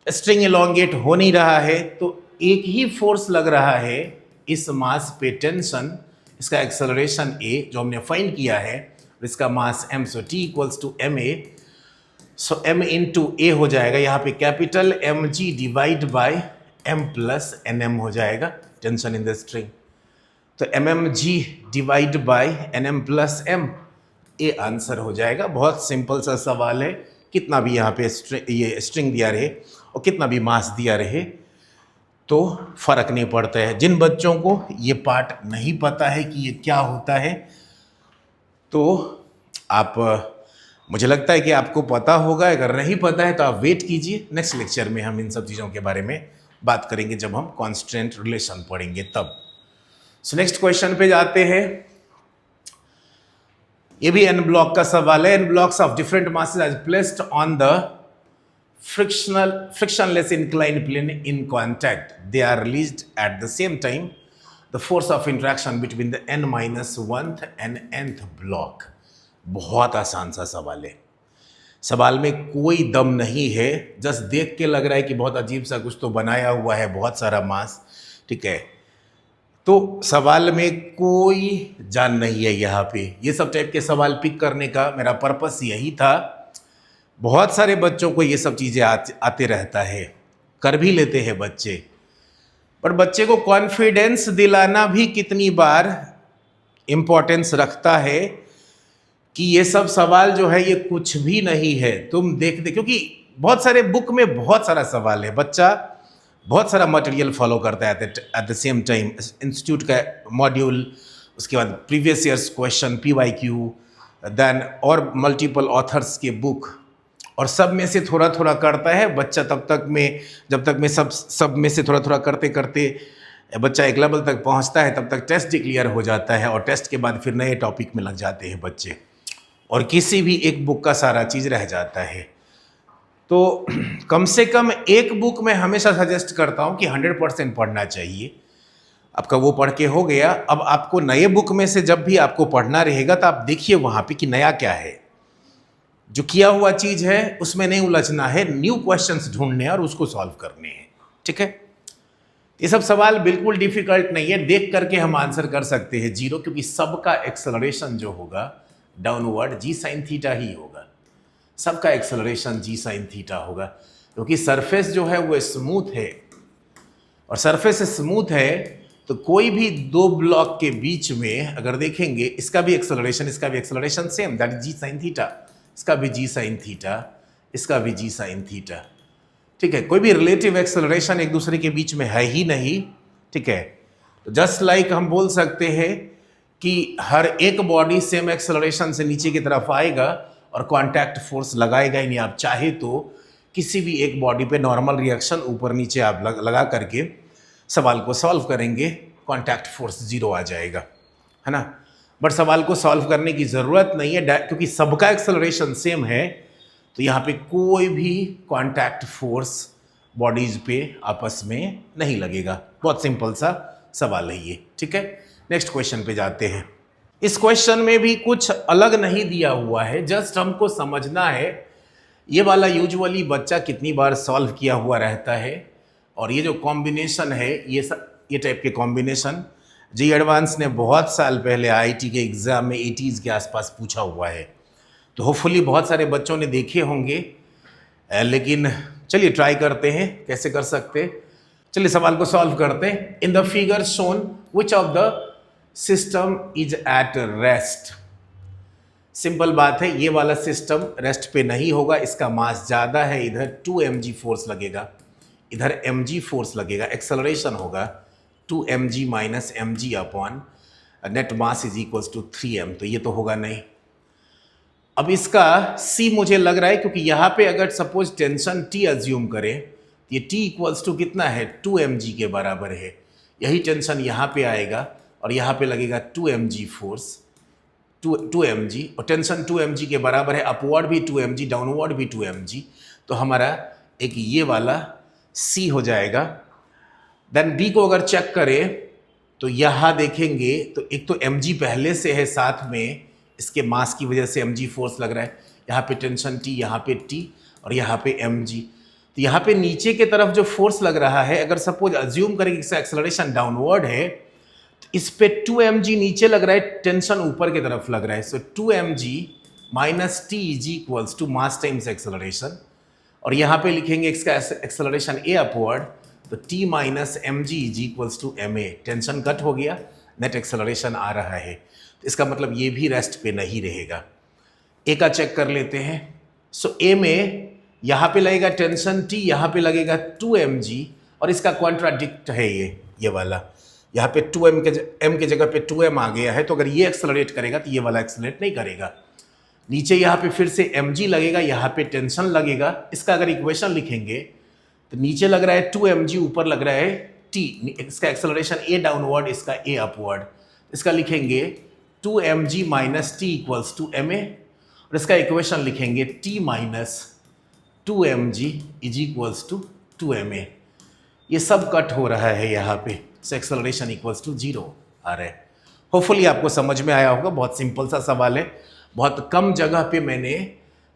स्ट्रिंग इलोंगेट हो नहीं रहा है, तो एक ही फोर्स लग रहा है इस मास पे टेंशन, इसका एक्सेलरेशन a जो हमने फाइंड किया है, इसका mass m, so t equals to ma, so m into a हो जाएगा, यहाँ पे capital mg divide by m plus nm हो जाएगा, टेंशन इन द स्ट्रिंग। तो mmg divide by nm plus m, ये आंसर हो जाएगा। बहुत सिंपल सा सवाल है, कितना भी यहाँ पे ये स्ट्रिंग दिया रहे और कितना भी मास दिया रहे तो फर्क नहीं पड़ता है। जिन बच्चों को ये पार्ट नहीं पता है कि ये क्या होता है, तो आप, मुझे लगता है कि आपको पता होगा, अगर नहीं पता है तो आप वेट कीजिए, नेक्स्ट लेक्चर में हम इन सब चीज़ों के बारे में बात करेंगे जब हम कांस्टेंट रिलेशन पढ़ेंगे तब। सो नेक्स्ट क्वेश्चन पे जाते हैं। ये भी एन ब्लॉक का सवाल है। N blocks of different masses are placed on the frictionless inclined plane in contact. They are released at the same time. The force of interaction between the n-1th and nth block. बहुत आसान सा सवाल है, सवाल में कोई दम नहीं है, जस्ट देख के लग रहा है कि बहुत अजीब सा कुछ तो बनाया हुआ है, बहुत सारा मास, ठीक है। तो सवाल में कोई जान नहीं है यहाँ पे। ये सब टाइप के सवाल पिक करने का मेरा पर्पस यही था। बहुत सारे बच्चों को ये सब चीज़ें आते रहता है, कर भी लेते हैं बच्चे, पर बच्चे को कॉन्फिडेंस दिलाना भी कितनी बार इम्पोर्टेंस रखता है कि ये सब सवाल जो है ये कुछ भी नहीं है, तुम देख दे, क्योंकि बहुत सारे बुक में बहुत सारा सवाल है, बच्चा बहुत सारा मटेरियल फॉलो करता है at the same time, institute का मॉड्यूल, उसके बाद previous years question PYQ, then और मल्टीपल ऑथर्स के बुक, और सब में से थोड़ा थोड़ा करता है बच्चा। तब तक में, जब तक में सब में से थोड़ा थोड़ा करते करते बच्चा एक लेवल तक पहुंचता है, तब तक टेस्ट डिक्लेयर हो जाता है, और टेस्ट के बाद फिर नए टॉपिक में लग जाते हैं बच्चे, और किसी भी एक बुक का सारा चीज़ रह जाता है। तो कम से कम एक बुक में हमेशा सजेस्ट करता हूं कि 100% पढ़ना चाहिए। आपका वो पढ़ के हो गया, अब आपको नए बुक में से जब भी आपको पढ़ना रहेगा तो आप देखिए वहाँ पे कि नया क्या है, जो किया हुआ चीज़ है उसमें नहीं उलझना है, न्यू क्वेश्चंस ढूंढने और उसको सॉल्व करने हैं, ठीक है। ये सब सवाल बिल्कुल डिफिकल्ट नहीं है, देख करके हम आंसर कर सकते हैं 0, क्योंकि सबका एक्सेलरेशन जो होगा डाउनवर्ड g sin थीटा ही होगा, सबका एक्सेलरेशन g sin थीटा होगा, क्योंकि सरफेस जो है वो स्मूथ है, और सरफेस स्मूथ है तो कोई भी दो ब्लॉक के बीच में अगर देखेंगे, इसका भी acceleration same, that is g sin theta, इसका भी g sin थीटा, इसका भी g sin थीटा, ठीक है। कोई भी रिलेटिव एक्सेलरेशन एक दूसरे के बीच में है ही नहीं, ठीक है। तो जस्ट लाइक हम बोल सकते हैं कि हर एक बॉडी सेम एक्सेलरेशन से नीचे की तरफ आएगा और कांटेक्ट फोर्स लगाएगा ही नहीं। आप चाहे तो किसी भी एक बॉडी पे नॉर्मल रिएक्शन ऊपर नीचे आप लगा करके सवाल को सॉल्व करेंगे, कांटेक्ट फोर्स 0 आ जाएगा, है ना। बट सवाल को सॉल्व करने की ज़रूरत नहीं है, क्योंकि सबका एक्सेलरेशन सेम है, तो यहाँ पे कोई भी कांटेक्ट फोर्स बॉडीज पे आपस में नहीं लगेगा। बहुत सिंपल सा सवाल है ये, ठीक है। नेक्स्ट क्वेश्चन पे जाते हैं। इस क्वेश्चन में भी कुछ अलग नहीं दिया हुआ है, जस्ट हमको समझना है ये वाला यूजुअली बच्चा कितनी बार सॉल्व किया हुआ रहता है, और ये जो कॉम्बिनेशन है ये टाइप के कॉम्बिनेशन जी एडवांस ने बहुत साल पहले IIT के एग्ज़ाम में 80s के आसपास पूछा हुआ है, तो होपफुली बहुत सारे बच्चों ने देखे होंगे, लेकिन चलिए ट्राई करते हैं कैसे कर सकते। चलिए सवाल को सॉल्व करते हैं। In the figure shown which of the system is at rest. Simple बात है, ये वाला सिस्टम रेस्ट पे नहीं होगा, इसका मास ज़्यादा है, इधर 2 mg फोर्स लगेगा, इधर mg फोर्स लगेगा, एक्सेलरेशन होगा 2 mg minus mg upon net mass is equals to 3m, तो ये तो होगा नहीं। अब इसका C मुझे लग रहा है, क्योंकि यहाँ पे अगर सपोज टेंशन T अज्यूम करें, ये T इक्वल्स टू कितना है 2 mg के बराबर है, यही टेंशन यहाँ पे आएगा और यहाँ पे लगेगा 2 mg फोर्स, 2 mg, और टेंशन 2 mg के बराबर है, अपवर्ड भी 2 mg, डाउनवर्ड भी 2 mg, तो हमारा एक ये वाला C हो जाएगा। देन B को अगर चेक करें तो यहाँ देखेंगे तो एक तो mg पहले से है, साथ में इसके मास की वजह से mg फोर्स लग रहा है, यहाँ पे टेंशन T, यहाँ पे T और यहाँ पे mg, तो यहाँ पे नीचे के तरफ जो फोर्स लग रहा है, अगर सपोज अज्यूम करें कि इसका एक्सेलरेशन डाउनवर्ड है, तो इस पे 2 mg नीचे लग रहा है, टेंशन ऊपर की तरफ लग रहा है, so 2 mg minus T is equals to mass times acceleration, और यहाँ पे लिखेंगे इसका एक्सेलरेशन a अपवर्ड, तो t minus m g is equals to m a, tension cut हो गया, नेट एक्सेलरेशन आ रहा है, तो इसका मतलब ये भी रेस्ट पे नहीं रहेगा। ए का चेक कर लेते हैं। सो ए में यहाँ पे लगेगा टेंशन t, यहाँ पे लगेगा 2 mg, और इसका कॉन्ट्राडिक्ट है ये वाला, यहाँ पे 2m के जगह पे 2m आ गया है, तो अगर ये एक्सेलरेट करेगा तो ये वाला एक्सेलरेट नहीं करेगा। नीचे यहाँ पे फिर से mg लगेगा, यहाँ पे टेंशन लगेगा, इसका अगर इक्वेशन लिखेंगे तो नीचे लग रहा है 2 mg, ऊपर लग रहा है t, इसका एक्सेलरेशन a डाउनवर्ड, इसका a अपवर्ड, इसका लिखेंगे 2 mg minus T equals to ma, और इसका इक्वेशन लिखेंगे t minus 2 mg is equals to 2 ma। ये सब कट हो रहा है यहाँ पे, सो एक्सेलरेशन इक्वल्स टू 0 आ रहा है। होपफुली आपको समझ में आया होगा, बहुत सिंपल सा सवाल है, बहुत कम जगह पे मैंने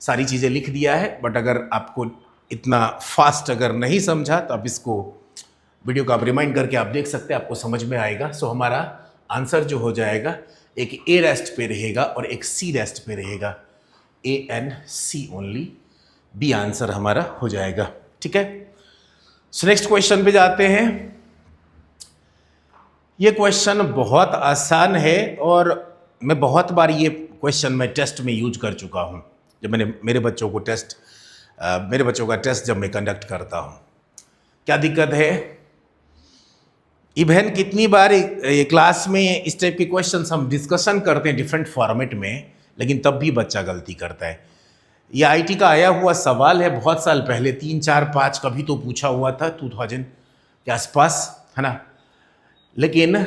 सारी चीज़ें लिख दिया है, बट अगर आपको इतना फास्ट अगर नहीं समझा तो आप इसको वीडियो को आप रिमाइंड करके आप देख सकते हैं, आपको समझ में आएगा। सो हमारा आंसर जो हो जाएगा, एक ए रेस्ट पे रहेगा और एक सी रेस्ट पे रहेगा, A and C only, B answer हमारा हो जाएगा। ठीक है, सो नेक्स्ट क्वेश्चन पे जाते हैं। ये क्वेश्चन बहुत आसान है और मैं बहुत बार ये क्वेश्चन मैं टेस्ट में यूज कर चुका हूँ, जब मैंने मेरे बच्चों का टेस्ट जब मैं कंडक्ट करता हूँ। क्या दिक्कत है, इवन कितनी बार क्लास में इस टाइप के क्वेश्चंस हम डिस्कशन करते हैं डिफरेंट फॉर्मेट में, लेकिन तब भी बच्चा गलती करता है। ये आईटी का आया हुआ सवाल है, बहुत साल पहले 3, 4, 5 कभी तो पूछा हुआ था, 2000 के आसपास, है ना। लेकिन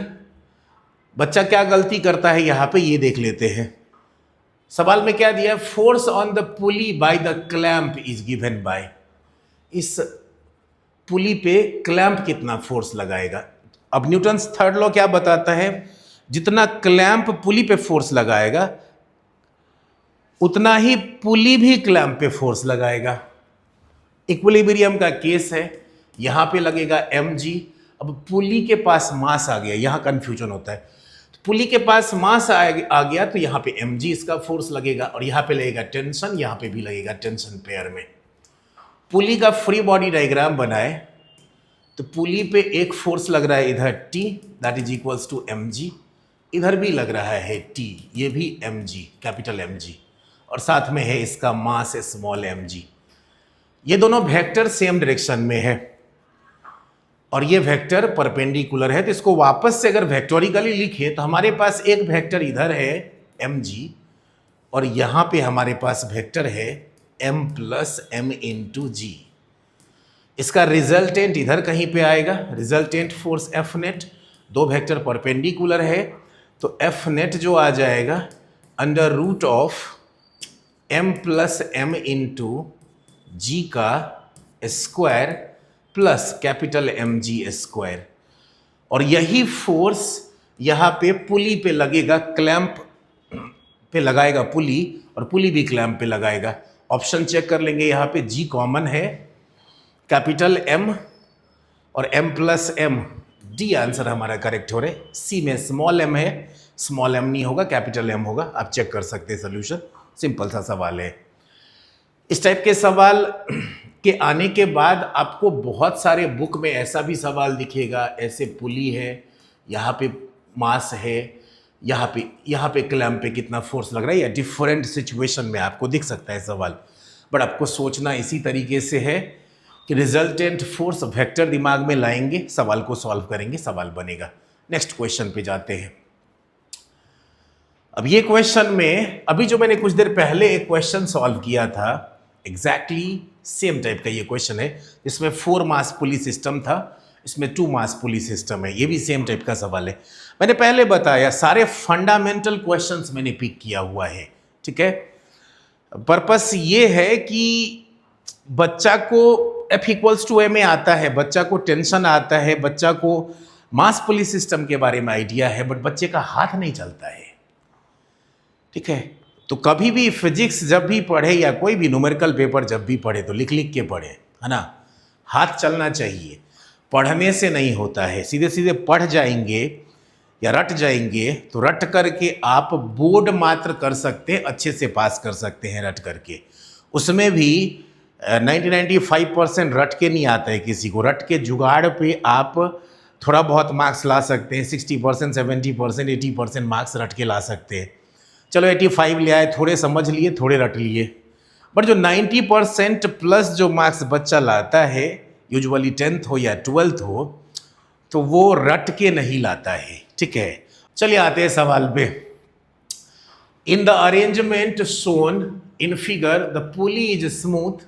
बच्चा क्या गलती करता है यहाँ पे, ये देख लेते हैं। सवाल में क्या दिया है, force on the pulley by the clamp is given by, इस पुली पे क्लैंप कितना फोर्स लगाएगा। अब न्यूटन्स थर्ड लॉ क्या बताता है, जितना क्लैंप पुली पे फोर्स लगाएगा उतना ही पुली भी क्लैंप पे फोर्स लगाएगा। इक्विलिब्रियम का केस है, यहाँ पे लगेगा mg। अब पुली के पास मास आ गया, यहाँ कंफ्यूजन होता है, तो पुली के पास मास आ गया तो यहाँ पे mg इसका फोर्स लगेगा, और यहाँ पे लगेगा टेंशन, यहाँ पे भी लगेगा टेंशन पेयर में। पुली का फ्री बॉडी डायग्राम बनाए तो पुली पे एक फोर्स लग रहा है इधर T, that is equals to mg, इधर भी लग रहा है T, ये भी mg, कैपिटल mg, और साथ में है इसका मास स्मॉल mg। ये दोनों वेक्टर सेम डायरेक्शन में है और ये वेक्टर परपेंडिकुलर है, तो इसको वापस से अगर वेक्टोरिकली लिखे तो हमारे पास एक वेक्टर इधर है mg, और यहाँ पे हमारे पास वेक्टर है m plus m into g. इसका रिजल्टेंट इधर कहीं पे आएगा, रिजल्टेंट फोर्स F नेट, दो वेक्टर परपेंडिकुलर है तो F नेट जो आ जाएगा under root of m plus m into g का square plus capital mg square, और यही फोर्स यहाँ पे पुली पे लगेगा, क्लैंप पे लगाएगा पुली, और पुली भी क्लैंप पे लगाएगा। ऑप्शन चेक कर लेंगे, यहाँ पे g कॉमन है, कैपिटल M और m plus m, D answer हमारा करेक्ट हो रहा है। सी में स्मॉल m है, स्मॉल m नहीं होगा, कैपिटल M होगा, आप चेक कर सकते हैं सोल्यूशन, सिंपल सा सवाल है। इस टाइप के सवाल के आने के बाद आपको बहुत सारे बुक में ऐसा भी सवाल दिखेगा, ऐसे पुली है, यहाँ पे मास है, यहाँ पे क्लैंप पे कितना फोर्स लग रहा है, या डिफरेंट सिचुएशन में आपको दिख सकता है सवाल। बट आपको सोचना इसी तरीके से है कि रिजल्टेंट फोर्स वेक्टर दिमाग में लाएंगे, सवाल को सॉल्व करेंगे, सवाल बनेगा। नेक्स्ट क्वेश्चन पे जाते हैं। अब ये क्वेश्चन में अभी जो मैंने कुछ देर पहले एक क्वेश्चन सॉल्व किया था, एग्जैक्टली सेम टाइप का ये क्वेश्चन है, जिसमें 4 मास पुली सिस्टम था, इसमें 2 मास पुली सिस्टम है। ये भी सेम टाइप का सवाल है। मैंने पहले बताया सारे फंडामेंटल क्वेश्चंस मैंने पिक किया हुआ है, ठीक है। पर्पस ये है कि बच्चा को F=ma आता है, बच्चा को टेंशन आता है, बच्चा को मास पुली सिस्टम के बारे में आइडिया है, बट बच्चे का हाथ नहीं चलता है, ठीक है। तो कभी भी फिजिक्स जब भी पढ़े या कोई भी न्यूमेरिकल पेपर जब भी पढ़े तो लिख लिख के पढ़े, है ना। हाथ चलना चाहिए, पढ़ने से नहीं होता है। सीधे सीधे पढ़ जाएंगे या रट जाएंगे तो रट करके आप बोर्ड मात्र कर सकते हैं, अच्छे से पास कर सकते हैं रट करके। उसमें भी 90-95% रट के नहीं आता है किसी को। रट के जुगाड़ पे आप थोड़ा बहुत मार्क्स ला सकते हैं, 60%, 70%, 80% मार्क्स रट के ला सकते हैं। चलो 85 ले आए, थोड़े समझ लिए, थोड़े रट लिए। बट जो 90% प्लस जो मार्क्स बच्चा लाता है, यूजुअली 10th हो या 12th हो, तो वो रट के नहीं लाता है, ठीक है। चलिए आते हैं सवाल पे। In the arrangement shown in figure the pulley is smooth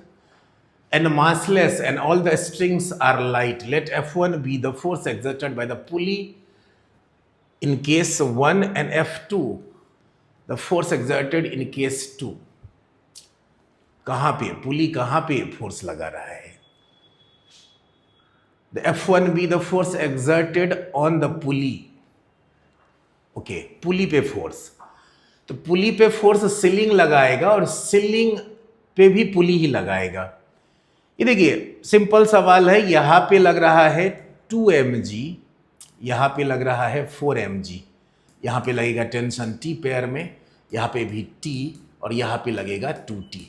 and massless and all the strings are light. Let F1 be the force exerted by the pulley in case 1 and F2 the force exerted in case 2. कहाँ पे पुली, कहाँ पे फोर्स लगा रहा है? The F1 be the force exerted on the pulley. Okay, pulley पे फोर्स, तो पुली पे फोर्स सीलिंग लगाएगा और सीलिंग पे भी पुली ही लगाएगा। ये देखिए सिंपल सवाल है। यहाँ पे लग रहा है 2 mg, यहाँ पे लग रहा है 4 mg, यहाँ पे लगेगा टेंशन T पेयर में, यहाँ पे भी T, और यहाँ पे लगेगा 2T।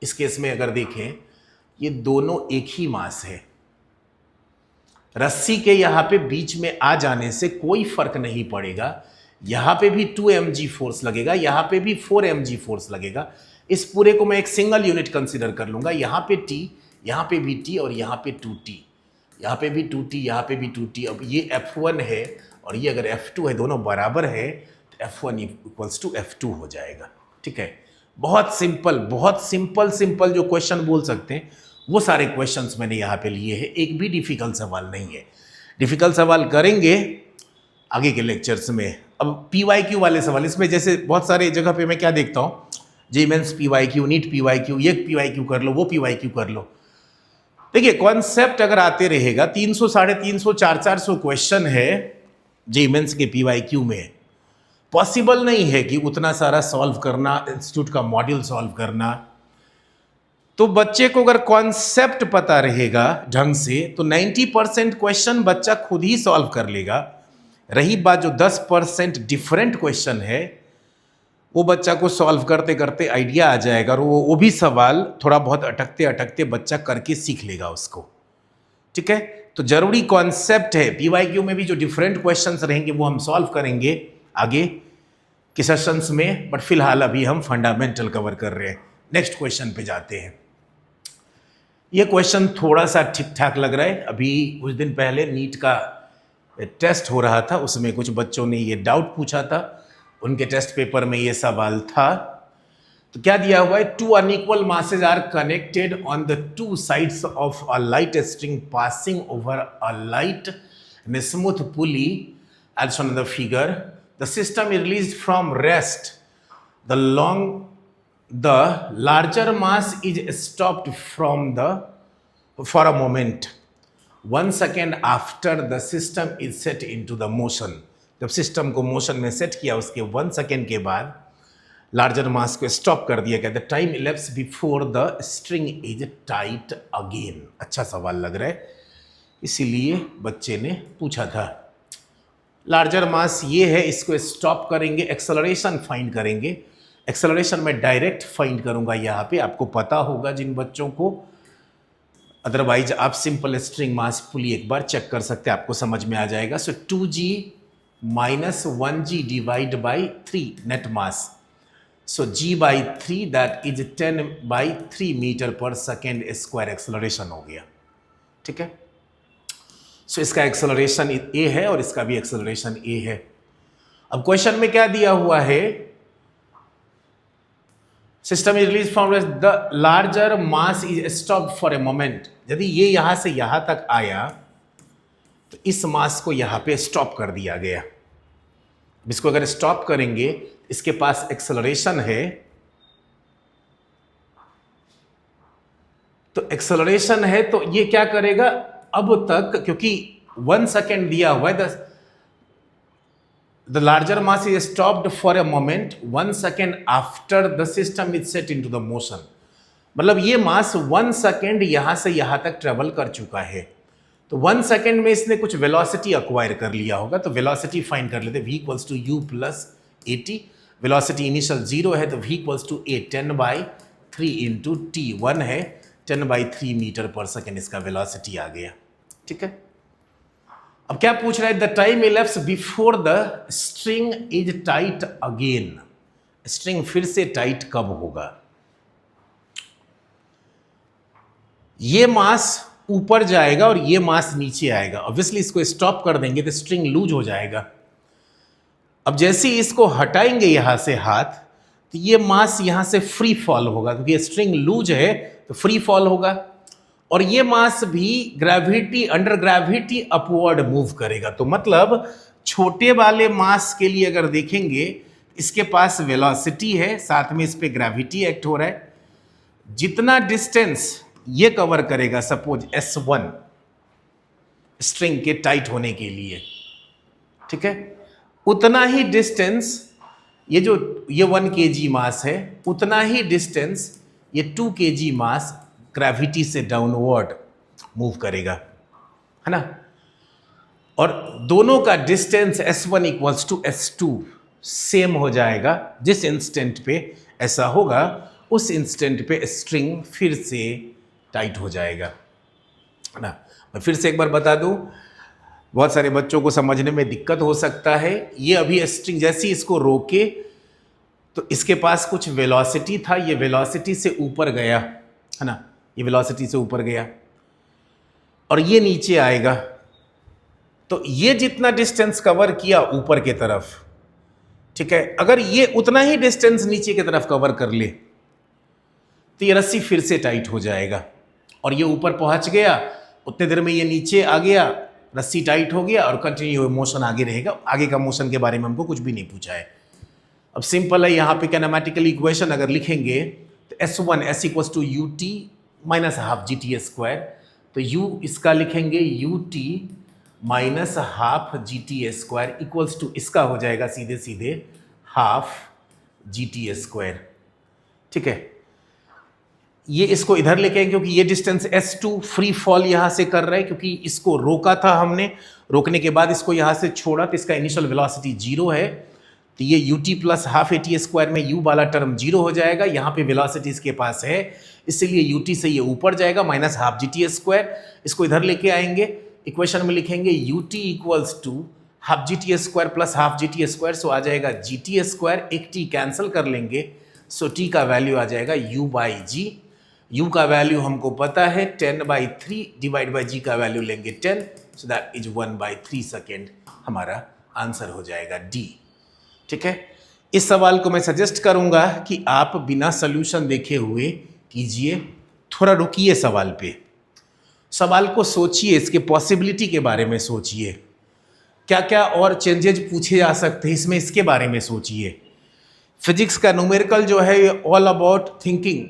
इस केस में अगर देखें ये दोनों एक ही मास है। रस्सी के यहाँ पे बीच में आ जाने से कोई फर्क नहीं पड़ेगा। यहाँ पे भी 2 mg फोर्स लगेगा, यहाँ पे भी 4 mg फोर्स लगेगा। इस पूरे को मैं एक सिंगल यूनिट कंसीडर कर लूँगा। यहाँ पे T, यहाँ पे भी T, और यहाँ पे 2T, यहाँ पे भी 2T, यहाँ पे भी 2T। अब ये F1 है और ये अगर F2 है, दोनों बराबर है, तो F1 = F2 हो जाएगा, ठीक है। बहुत सिंपल, बहुत सिंपल जो क्वेश्चन बोल सकते हैं वो सारे क्वेश्चंस मैंने यहाँ पे लिए हैं। एक भी डिफिकल्ट सवाल नहीं है। डिफिकल्ट सवाल करेंगे आगे के लेक्चर्स में। अब PYQ वाले सवाल, इसमें जैसे बहुत सारे जगह पे मैं क्या देखता हूँ, JEE mains PYQ, NEET PYQ, ये PYQ कर लो, वो PYQ कर लो। देखिए कॉन्सेप्ट अगर आते रहेगा, 300, 350, 400 क्वेश्चन है JEE मेंस के PYQ में। पॉसिबल नहीं है कि उतना सारा सॉल्व करना, इंस्टीट्यूट का मॉड्यूल सॉल्व करना। तो बच्चे को अगर कॉन्सेप्ट पता रहेगा ढंग से तो 90% क्वेश्चन बच्चा खुद ही सॉल्व कर लेगा। रही बात जो 10% डिफरेंट क्वेश्चन है, वो बच्चा को सॉल्व करते करते आइडिया आ जाएगा और वो भी सवाल थोड़ा बहुत अटकते अटकते बच्चा करके सीख लेगा उसको, ठीक है। तो जरूरी कॉन्सेप्ट है। PYQ में भी जो डिफरेंट क्वेश्चंस रहेंगे वो हम सॉल्व करेंगे आगे के सेशंस में, बट फिलहाल अभी हम फंडामेंटल कवर कर रहे हैं। नेक्स्ट क्वेश्चन पे जाते हैं। ये क्वेश्चन थोड़ा सा ठीक ठाक लग रहा है। अभी कुछ दिन पहले नीट का टेस्ट हो रहा था, उसमें कुछ बच्चों ने ये डाउट पूछा था, उनके टेस्ट पेपर में ये सवाल था। तो क्या दिया हुआ है, 2 unequal masses are connected on the 2 sides of a light string passing over a light and a smooth pulley as shown in the figure. The system is released from rest. The larger mass is stopped for a moment. 1 second after the system is set into the motion. जब सिस्टम को मोशन में सेट किया उसके 1 सेकेंड के बाद लार्जर मास को स्टॉप कर दिया गया। The time ellipse before the string is tight again. अच्छा सवाल लग रहा है, इसीलिए बच्चे ने पूछा था। लार्जर मास ये है, इसको स्टॉप करेंगे, एक्सेलरेशन फाइंड करेंगे। एक्सेलरेशन में डायरेक्ट फाइंड करूंगा यहाँ पे, आपको पता होगा जिन बच्चों को। अदरवाइज आप सिंपल स्ट्रिंग मास पुली एक बार चेक कर सकते हैं, आपको समझ में आ जाएगा। सो 2G minus 1g divided by 3 net mass. So g by 3 that is 10 by 3 meter per second square acceleration हो गया, ठीक है। सो इसका एक्सेलरेशन a है और इसका भी एक्सेलरेशन a है। अब क्वेश्चन में क्या दिया हुआ है, system is release from the larger mass is stopped for a moment. यदि ये यहां से यहां तक आया तो इस मास को यहां पे स्टॉप कर दिया गया। इसको अगर स्टॉप करेंगे, इसके पास एक्सेलरेशन है, तो एक्सेलरेशन है तो ये क्या करेगा, अब तक क्योंकि 1 सेकेंड दिया हुआ है, the larger mass is stopped for a moment 1 second after the system is set into the motion. मतलब ये मास 1 सेकेंड यहां से यहां तक ट्रेवल कर चुका है, तो 1 सेकेंड में इसने कुछ वेलोसिटी अक्वायर कर लिया होगा। तो वेलोसिटी फाइंड कर लेते, v equals to u plus a t. Velocity initial 0 है तो v equals to a 10/3 into t 1 है, 10/3 मीटर पर सेकेंड इसका वेलोसिटी आ गया, ठीक है। अब क्या पूछ रहा है, the time ellipse before the string is tight again. String फिर से टाइट कब होगा। ये मास ऊपर जाएगा और ये मास नीचे आएगा। ऑब्वियसली इसको स्टॉप कर देंगे तो स्ट्रिंग लूज हो जाएगा। अब जैसे ही इसको हटाएंगे यहां से हाथ, तो ये मास यहां से फ्री फॉल होगा, क्योंकि स्ट्रिंग लूज है तो फ्री फॉल होगा। और ये मास भी gravity, under gravity upward move करेगा। तो मतलब छोटे वाले मास के लिए अगर देखेंगे, इसके पास वेलोसिटी है, साथ में इस पे ग्रेविटी एक्ट हो रहा है। जितना डिस्टेंस ये कवर करेगा, सपोज S1 स्ट्रिंग के टाइट होने के लिए, ठीक है, उतना ही डिस्टेंस ये 1 kg मास है, उतना ही डिस्टेंस ये 2 kg मास ग्रेविटी से डाउनवर्ड मूव करेगा, है ना। और दोनों का distance S1 equals to S2 same हो जाएगा। जिस इंस्टेंट पे ऐसा होगा, उस इंस्टेंट पे स्ट्रिंग फिर से टाइट हो जाएगा, है ना। मैं फिर से एक बार बता दूं, बहुत सारे बच्चों को समझने में दिक्कत हो सकता है। ये अभी स्ट्रिंग जैसी इसको रोके तो इसके पास कुछ वेलोसिटी था, ये वेलोसिटी से ऊपर गया, है ना, ये वेलोसिटी से ऊपर गया और ये नीचे आएगा। तो ये जितना डिस्टेंस कवर किया ऊपर के तरफ, ठीक है, अगर ये उतना ही डिस्टेंस नीचे की तरफ कवर कर ले तो ये रस्सी फिर से टाइट हो जाएगा और ये ऊपर पहुंच गया, उतने देर में ये नीचे आ गया, रस्सी टाइट हो गया और कंटिन्यू मोशन आगे रहेगा। आगे का मोशन के बारे में हमको कुछ भी नहीं पूछा है। अब सिंपल है, यहाँ पे कैनेमैटिकल इक्वेशन अगर लिखेंगे तो S1 S equals to u t minus half g t square, तो u इसका लिखेंगे u t minus half g t square equals to इसका हो जाएगा सीधे सीधे हाफ जी टी स्क्वायर, ठीक है। ये इसको इधर लेके आएंगे क्योंकि ये डिस्टेंस S2 फ्री फॉल यहां से कर रहा है, क्योंकि इसको रोका था हमने, रोकने के बाद इसको यहां से छोड़ा तो इसका इनिशियल वेलोसिटी 0 है, तो ये ut plus half a t square में u वाला टर्म 0 हो जाएगा। यहाँ पे वेलोसिटी इसके पास है, इसलिए ut से ये ऊपर जाएगा minus half g t square. इसको इधर लेके आएंगे, इक्वेशन में लिखेंगे ut equals to half g t square plus half g t square, so आ जाएगा जी टी स्क्वायर, एक t कैंसिल कर लेंगे, सो t का वैल्यू आ जाएगा u बाई जी। u का वैल्यू हमको पता है 10/3 डिवाइड बाई g का वैल्यू लेंगे 10, सो दैट इज 1/3 सेकेंड, हमारा आंसर हो जाएगा D, ठीक है। इस सवाल को मैं सजेस्ट करूंगा कि आप बिना सोल्यूशन देखे हुए कीजिए, थोड़ा रुकिए सवाल पे, सवाल को सोचिए, इसके पॉसिबिलिटी के बारे में सोचिए, क्या क्या और चेंजेज पूछे जा सकते हैं इसमें, इसके बारे में सोचिए। फिजिक्स का न्यूमेरिकल जो है ये ऑल अबाउट थिंकिंग।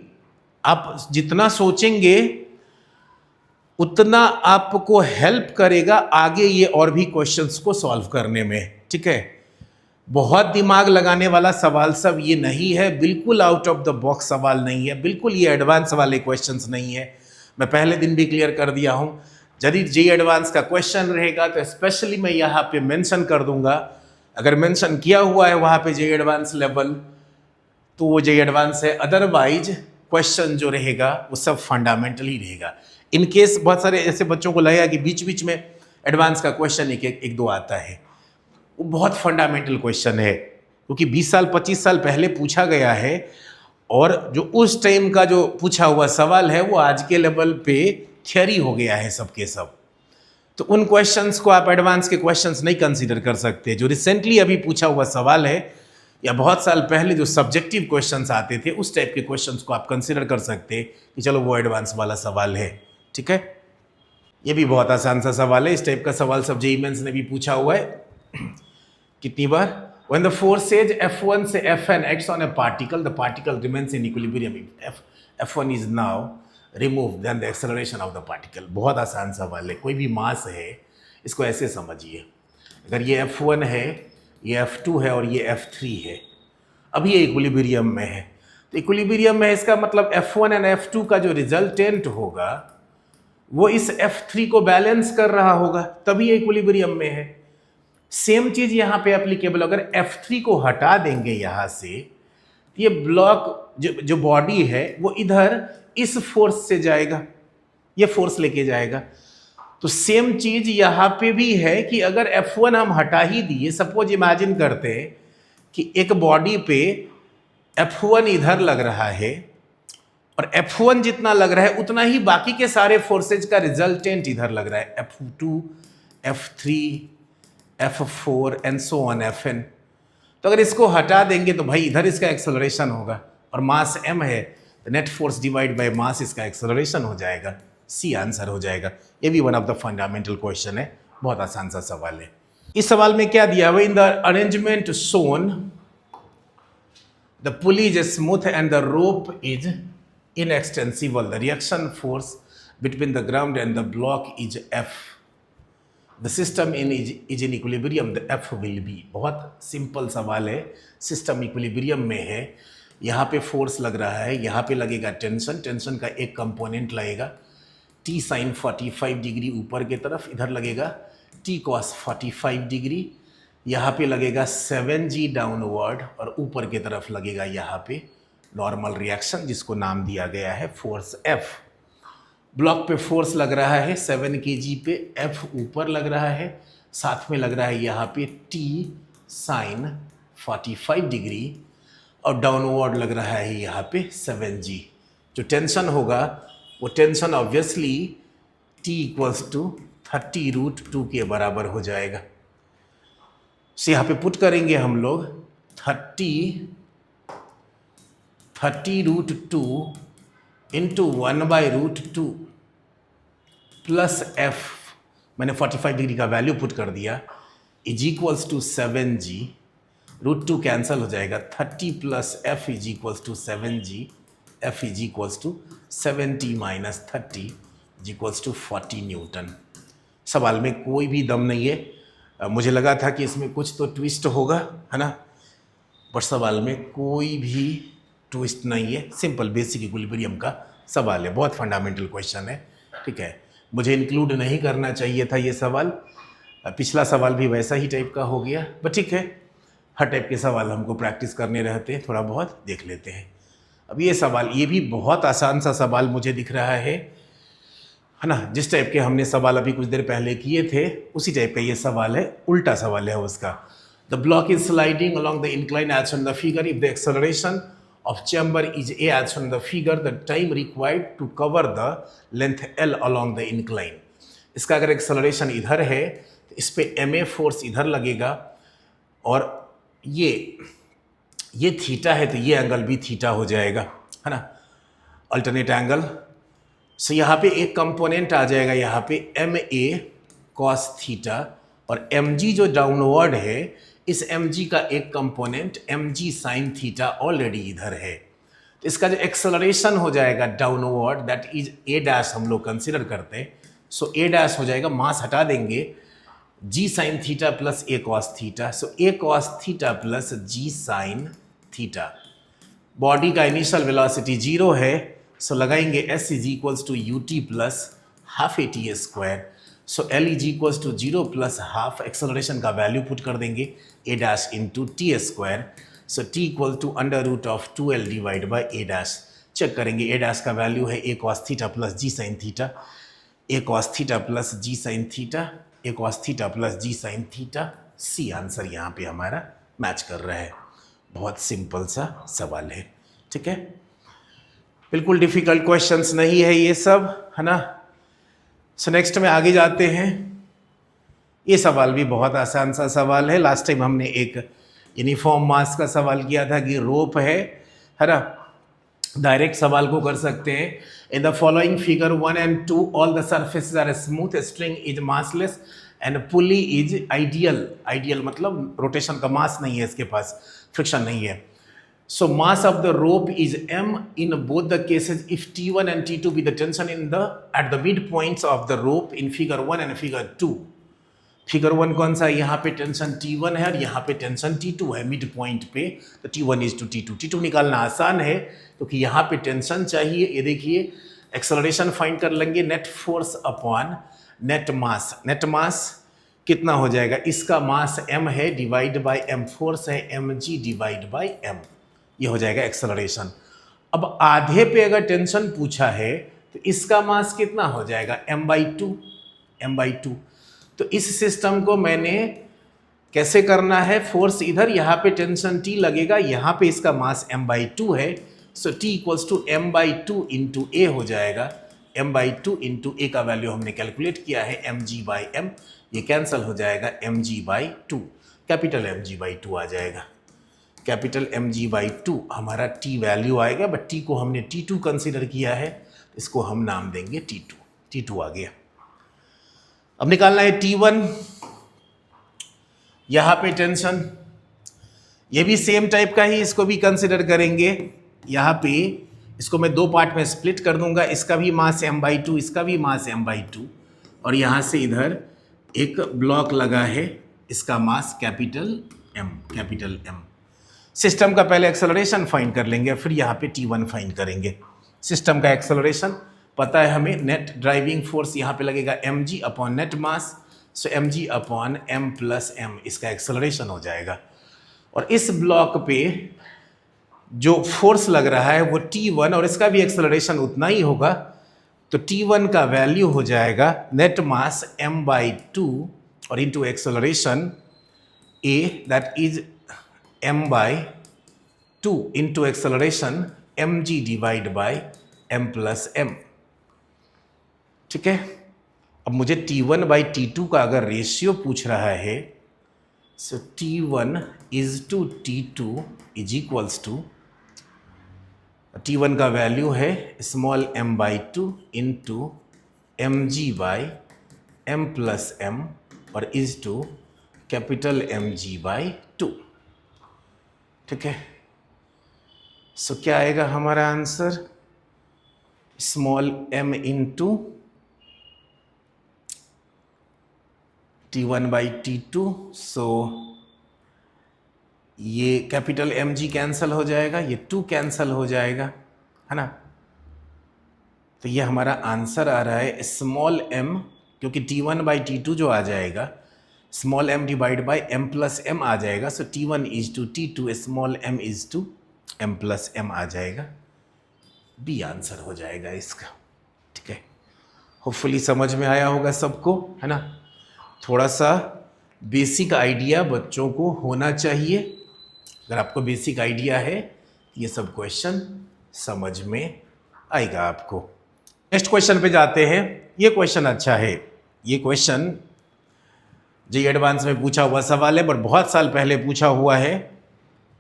आप जितना सोचेंगे उतना आपको हेल्प करेगा आगे ये और भी क्वेश्चंस को सॉल्व करने में, ठीक है। बहुत दिमाग लगाने वाला सवाल सब ये नहीं है, बिल्कुल आउट ऑफ द बॉक्स सवाल नहीं है, बिल्कुल ये एडवांस वाले क्वेश्चंस नहीं है। मैं पहले दिन भी क्लियर कर दिया हूं, यदि जे एडवांस का क्वेश्चन रहेगा तो स्पेशली मैं यहाँ पे मेंशन कर दूंगा। अगर मेंशन किया हुआ है वहाँ पे जे एडवांस लेवल तो वो जे एडवांस है, अदरवाइज क्वेश्चन जो रहेगा वो सब फंडामेंटल ही रहेगा। इन केस बहुत सारे ऐसे बच्चों को लगेगा कि बीच बीच में एडवांस का क्वेश्चन एक दो आता है, वो बहुत फंडामेंटल क्वेश्चन है, क्योंकि 20 साल 25 साल पहले पूछा गया है, और जो उस टाइम का जो पूछा हुआ सवाल है वो आज के लेवल पे थियरी हो गया है सबके सब। तो उन क्वेश्चंस को आप एडवांस के क्वेश्चंस नहीं कंसीडर कर सकते। जो रिसेंटली अभी पूछा हुआ सवाल है या बहुत साल पहले जो सब्जेक्टिव क्वेश्चंस आते थे उस टाइप के क्वेश्चंस को आप कंसीडर कर सकते कि चलो वो एडवांस वाला सवाल है। ठीक है, ये भी बहुत आसान सा सवाल है। इस टाइप का सवाल सब जेईई मेंस ने भी पूछा हुआ है कितनी बार। When the forces F1 से Fn acts on a particle, the particle remains in equilibrium. If F1 is now removed, then the acceleration of the particle. बहुत आसान सवाल है। कोई भी मास है, इसको ऐसे समझिए, अगर ये F1 है, ये F2 है और ये F3 है, अभी ये इक्विलिब्रियम में है, तो इक्विलिब्रियम में इसका मतलब F1 एंड F2 का जो रिजल्टेंट होगा वो इस F3 को बैलेंस कर रहा होगा, तभी ये इक्विलिब्रियम में है। सेम चीज यहां पे एप्लीकेबल, अगर F3 को हटा देंगे यहां से, ये ब्लॉक जो बॉडी है वो इधर इस फोर्स से जाएगा, ये फोर्स लेके जाएगा। तो सेम चीज यहां पे भी है कि अगर F1 हम हटा ही दिए, सपोज इमेजिन करते हैं कि एक बॉडी पे F1 इधर लग रहा है और F1 जितना लग रहा है उतना ही बाकी के सारे फोर्सेज का रिजल्टेंट इधर लग रहा है, F2, F3, F4 and so on Fn। तो अगर इसको हटा देंगे तो भाई इधर इसका एक्सेलरेशन होगा, और मास m है तो net force divide by mass इसका एक्सेलरेशन हो जाएगा। सी आंसर हो जाएगा। ये भी one of the fundamental question है, बहुत आसान सा सवाल है। इस सवाल में क्या दिया हुआ, in the arrangement shown the pulley is smooth and the rope is inextensible, the reaction force between the ground and the block is F, the system is in equilibrium, the F will be। बहुत सिंपल सवाल है, सिस्टम इक्विलिब्रियम में है, यहाँ पे फोर्स लग रहा है, यहाँ पे लगेगा टेंशन, टेंशन का एक कंपोनेंट लगेगा T sin 45 डिग्री ऊपर की तरफ, इधर लगेगा T cos 45 डिग्री, यहाँ पे लगेगा 7g डाउनवर्ड और ऊपर की तरफ लगेगा यहाँ पे नॉर्मल रिएक्शन जिसको नाम दिया गया है फोर्स F। ब्लॉक पे फोर्स लग रहा है 7 kg पे, F ऊपर लग रहा है, साथ में लग रहा है यहाँ पे T sin 45 डिग्री और डाउनवर्ड लग रहा है यहाँ पे 7g। जो टेंशन होगा वो tension obviously T equals to 30√2 के बराबर हो जाएगा। सो यहाँ पे पुट करेंगे हम लोग 30√2 इंटू 1/√2 प्लस F, मैंने 45 डिग्री का वैल्यू पुट कर दिया, is equals to 7g, √2 cancel हो जाएगा, 30 plus F is equals to 7g, F is equals to 70 minus 30 is equals to 40 newton. सवाल में कोई भी दम नहीं है, मुझे लगा था कि इसमें कुछ तो ट्विस्ट होगा, है ना, पर सवाल में कोई भी ट्विस्ट नहीं है, सिंपल बेसिक इक्विलिब्रियम का सवाल है, बहुत फंडामेंटल क्वेश्चन है। ठीक है, मुझे इंक्लूड नहीं करना चाहिए था ये सवाल, पिछला सवाल भी वैसा ही टाइप का हो गया, बट ठीक है, हर टाइप के सवाल हमको प्रैक्टिस करने रहते हैं, थोड़ा बहुत देख लेते हैं। अब ये सवाल, ये भी बहुत आसान सा सवाल मुझे दिख रहा है ना, जिस टाइप के हमने सवाल अभी कुछ देर पहले किए थे उसी टाइप का ये सवाल है, उल्टा सवाल है उसका। The block is sliding along the incline as shown in the figure. If the acceleration of chamber is a as shown in the figure, the time required to cover the length L along the incline। इसका अगर एक्सेलरेशन इधर है तो इस पे ma फोर्स इधर लगेगा, और ये थीटा है तो ये एंगल भी थीटा हो जाएगा, है ना, अल्टरनेट एंगल। सो यहाँ पे एक कंपोनेंट आ जाएगा यहाँ पे ma cos थीटा, और mg जो डाउनवर्ड है, इस mg का एक component mg sin theta already इधर है। तो इसका जो एक्सेलरेशन हो जाएगा downward, that is a dash हम लोग कंसिडर करते हैं। सो a डैश हो जाएगा, मास हटा देंगे, g sin theta plus a cos theta, so a cos theta plus g sin theta. Body का इनिशियल वेलोसिटी 0 है, सो लगाएंगे s is equals to ut plus half a t square. So L is equals to 0 plus half, acceleration का वैल्यू पुट कर देंगे a dash into t square. So t equal to √2l divide by a dash. Check करेंगे, a डैश का वैल्यू है a cos theta plus g sin theta, a cos theta plus g sin theta, a cos theta plus g sin theta, C answer यहाँ पे हमारा मैच कर रहा है। बहुत सिंपल सा सवाल है, ठीक है, बिल्कुल डिफिकल्ट क्वेश्चंस नहीं है ये सब, है ना। सो नेक्स्ट में आगे जाते हैं। ये सवाल भी बहुत आसान सा सवाल है। लास्ट टाइम हमने एक यूनिफॉर्म मास का सवाल किया था कि रोप है ना। डायरेक्ट सवाल को कर सकते हैं। In the following figure 1 and 2 all the surfaces are smooth, string is massless and pulley is ideal. Ideal मतलब रोटेशन का मास नहीं है इसके पास, फ्रिक्शन नहीं है। So mass of the rope is m in both the cases if T1 and T2 be the tension at the midpoints of the rope in figure 1 and figure 2. Figure 1 कौन सा है? यहाँ पे टेंशन T1 है और यहाँ पे टेंशन T2 है मिड पॉइंट पे। तो T1 is to T2। T2 निकालना आसान है क्योंकि यहाँ पे टेंशन चाहिए। ये देखिए एक्सेलरेशन फाइंड कर लेंगे, नेट फोर्स अपॉन नेट मास। नेट मास कितना हो जाएगा? इसका मास m है डिवाइड बाय m फोर्स है mg डिवाइड बाय m, ये हो जाएगा एक्सेलरेशन। अब आधे पे अगर टेंशन पूछा है तो इसका मास कितना हो जाएगा? m/2। तो इस सिस्टम को मैंने कैसे करना है? फोर्स इधर, यहाँ पे टेंशन T लगेगा, यहाँ पे इसका मास m/2 है। So T equals to m/2 into a हो जाएगा। m/2 इंटू ए का वैल्यू हमने कैलकुलेट किया है mg/m, ये कैंसिल हो जाएगा mg/2, कैपिटल mg/2 आ जाएगा। कैपिटल mg/2 हमारा T वैल्यू आएगा, बट T को हमने T2 कंसीडर किया है, इसको हम नाम देंगे T2। T2 आ गया। अब निकालना है T1। यहाँ पे टेंशन, ये भी सेम टाइप का ही, इसको भी कंसीडर करेंगे। यहाँ पे इसको मैं दो पार्ट में स्प्लिट कर दूंगा, इसका भी मास m/2, इसका भी मास m/2, और यहाँ से इधर एक ब्लॉक लगा है, इसका मास कैपिटल M। सिस्टम का पहले एक्सेलरेशन फाइंड कर लेंगे, फिर यहाँ पे T1 फाइंड करेंगे। सिस्टम का एक्सेलरेशन पता है हमें, नेट ड्राइविंग फोर्स यहाँ पे लगेगा mg अपॉन नेट मास, सो mg upon m plus m, इसका एक्सेलरेशन हो जाएगा। और इस ब्लॉक पे जो फोर्स लग रहा है वो T1, और इसका भी एक्सेलरेशन उतना ही होगा। तो T1 का वैल्यू हो जाएगा नेट मास m/2 और into acceleration a, that is m/2 into acceleration mg divide by m plus m, ठीक है। अब मुझे T1/T2 का अगर रेशियो पूछ रहा है, so T1 is to T2 is equals to, T1 का वैल्यू है small m/2 into mg by m plus m और इज टू कैपिटल mg/2, ठीक है। सो क्या आएगा हमारा answer? Small m into T1/T2, so ये कैपिटल mg कैंसल हो जाएगा, ये 2 कैंसल हो जाएगा, है ना। तो ये हमारा आंसर आ रहा है स्मॉल m, क्योंकि T1/T2 जो आ जाएगा small m divide by m plus m आ जाएगा। So T1 is to T2, small m is to m plus m आ जाएगा। बी आंसर हो जाएगा इसका, ठीक है। होपफुली समझ में आया होगा सबको, है ना। थोड़ा सा बेसिक आइडिया बच्चों को होना चाहिए। अगर आपको बेसिक आइडिया है ये सब क्वेश्चन समझ में आएगा आपको। नेक्स्ट क्वेश्चन पे जाते हैं। ये क्वेश्चन अच्छा है, ये क्वेश्चन जी एडवांस में पूछा हुआ सवाल है, पर बहुत साल पहले पूछा हुआ है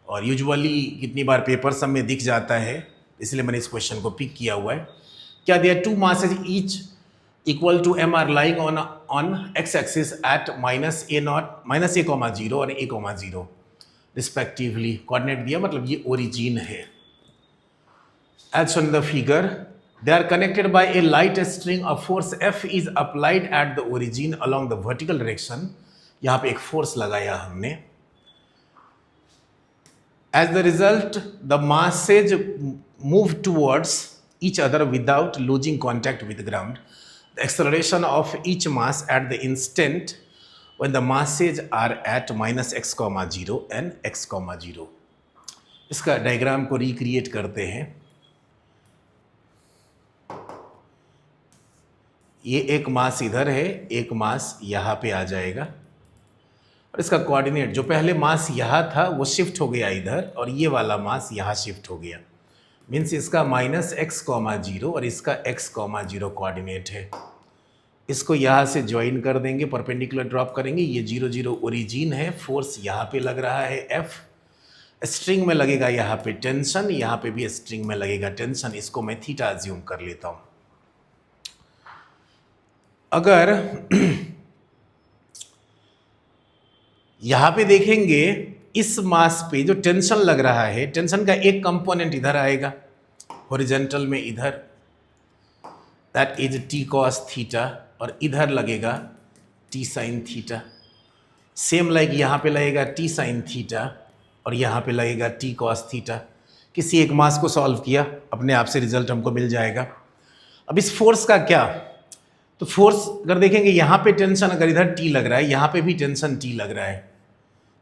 और यूजुअली कितनी बार पेपर सब में दिख जाता है, इसलिए मैंने इस क्वेश्चन को पिक किया हुआ है। क्या there two masses each equal to m are lying on x axis at -a,0 और a,0 रिस्पेक्टिवली। कोऑर्डिनेट दिया मतलब ये ओरिजिन है। As shown the figure they are connected by a light string, a force F is applied at the origin along the vertical direction. यहाँ पे एक फोर्स लगाया हमने। As the result, the masses move towards each other without losing contact with the ground. The acceleration of each mass at the instant when the masses are at -x,0 and x,0. इसका डायग्राम को रिक्रिएट करते हैं। ये एक मास इधर है, एक मास यहाँ पे आ जाएगा और इसका कोऑर्डिनेट जो पहले मास यहाँ था वो शिफ्ट हो गया इधर, और ये वाला मास यहाँ शिफ्ट हो गया। मीन्स इसका -x, 0 और इसका x, 0 कोऑर्डिनेट है। इसको यहाँ से ज्वाइन कर देंगे, परपेंडिकुलर ड्रॉप करेंगे। ये 0 0 ओरिजिन है, फोर्स यहाँ पे लग रहा है F, स्ट्रिंग में लगेगा यहाँ पे टेंशन, यहाँ पे भी स्ट्रिंग में लगेगा टेंशन। इसको मैं थीटा अज्यूम कर लेता हूँ। अगर यहाँ पे देखेंगे इस मास पे जो टेंशन लग रहा है, टेंशन का एक कंपोनेंट इधर आएगा हॉरिजॉन्टल में इधर, that is t cos theta, और इधर लगेगा t sin theta. Same like यहाँ पे लगेगा t sin थीटा और यहाँ पे लगेगा t cos थीटा। किसी एक मास को सॉल्व किया, अपने आप से रिजल्ट हमको मिल जाएगा। अब इस फोर्स का क्या, तो फोर्स अगर देखेंगे यहाँ पे टेंशन अगर इधर t लग रहा है, यहाँ पे भी टेंशन t लग रहा है।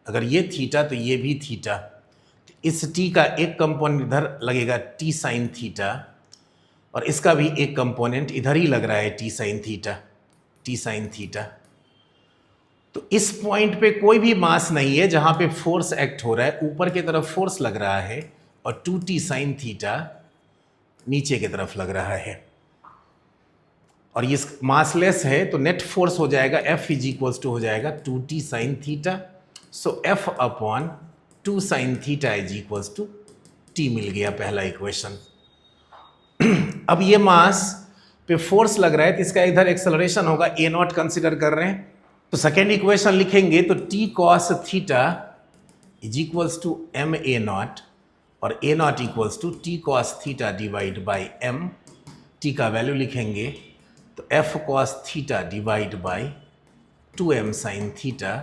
अगर ये थीटा तो ये भी थीटा, तो इस t का एक कंपोनेंट इधर लगेगा t sin थीटा, और इसका भी एक कंपोनेंट इधर ही लग रहा है t sin थीटा। तो इस पॉइंट पे कोई भी मास नहीं है जहां पे फोर्स एक्ट हो रहा है। ऊपर की तरफ फोर्स लग रहा है और 2t sin थीटा नीचे की तरफ लग रहा है, और ये मासलेस है तो नेट फोर्स हो जाएगा F इज इक्वल्स टू हो जाएगा 2t sin theta. So F upon 2 sin theta is equals to t मिल गया पहला इक्वेशन। अब ये मास पे फोर्स लग रहा है तो इसका इधर एक्सेलरेशन होगा, a0 कंसिडर कर रहे हैं। तो सेकेंड इक्वेशन लिखेंगे तो t cos theta is equals to ma0, और a0 equals to t cos theta divide by m। t का वैल्यू लिखेंगे तो f cos theta divide by 2m sin theta,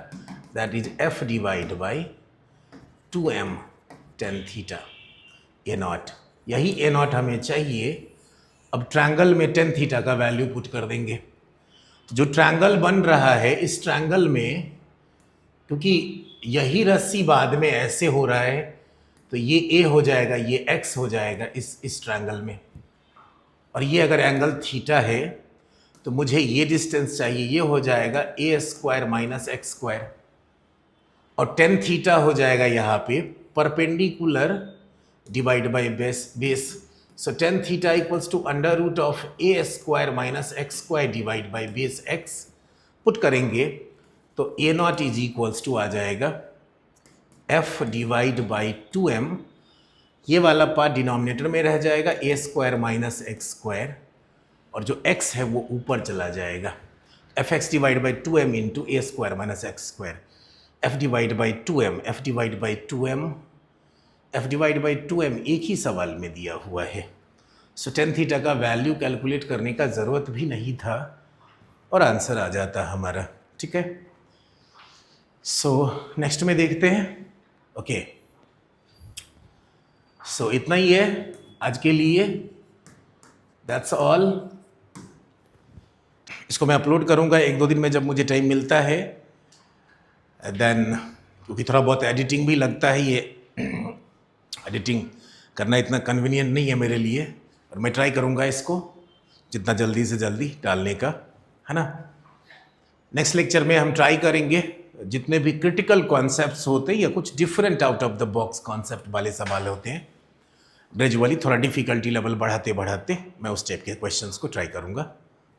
that is f divide by 2m tan theta a0। यही a0 हमें चाहिए। अब ट्रायंगल में tan थीटा का वैल्यू पुट कर देंगे। जो ट्रायंगल बन रहा है, इस ट्रायंगल में क्योंकि यही रस्सी बाद में ऐसे हो रहा है तो ये a हो जाएगा, ये x हो जाएगा इस ट्रायंगल में, और ये अगर एंगल थीटा है तो मुझे ये डिस्टेंस चाहिए, ये हो जाएगा a² माइनस x², और tan थीटा हो जाएगा यहाँ पे perpendicular divide by base. So tan theta equals to under root of a² minus x² divide by base x। Put करेंगे तो a0 इज इक्वल्स टू आ जाएगा f डिवाइड बाई 2m। ये वाला पार्ट डिनोमिनेटर में रह जाएगा a² माइनस x², और जो x है वो ऊपर चला जाएगा। fx divide by 2m into a² minus x², f divide by 2m, f divide by 2m, f divide by 2m एक ही सवाल में दिया हुआ है। सो tan थीटा का वैल्यू कैलकुलेट करने का ज़रूरत भी नहीं था और आंसर आ जाता हमारा। ठीक है, सो नेक्स्ट में देखते हैं। ओके, सो इतना ही है आज के लिए, दैट्स ऑल। इसको मैं अपलोड करूंगा 1-2 दिन में जब मुझे टाइम मिलता है, देन क्योंकि थोड़ा बहुत एडिटिंग भी लगता है, ये एडिटिंग करना इतना कन्वीनियंट नहीं है मेरे लिए, और मैं ट्राई करूंगा इसको जितना जल्दी से जल्दी डालने का, है ना। नेक्स्ट लेक्चर में हम ट्राई करेंगे जितने भी क्रिटिकल कॉन्सेप्ट्स होते हैं या कुछ different out of the box concept वाले सवाल होते हैं, ग्रेजुअली थोड़ा डिफिकल्टी लेवल बढ़ाते बढ़ाते मैं उस टाइप के क्वेश्चंस को ट्राई करूंगा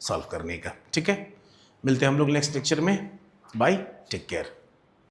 सॉल्व करने का। ठीक है, मिलते हैं हम लोग नेक्स्ट लेक्चर में। Bye, take care.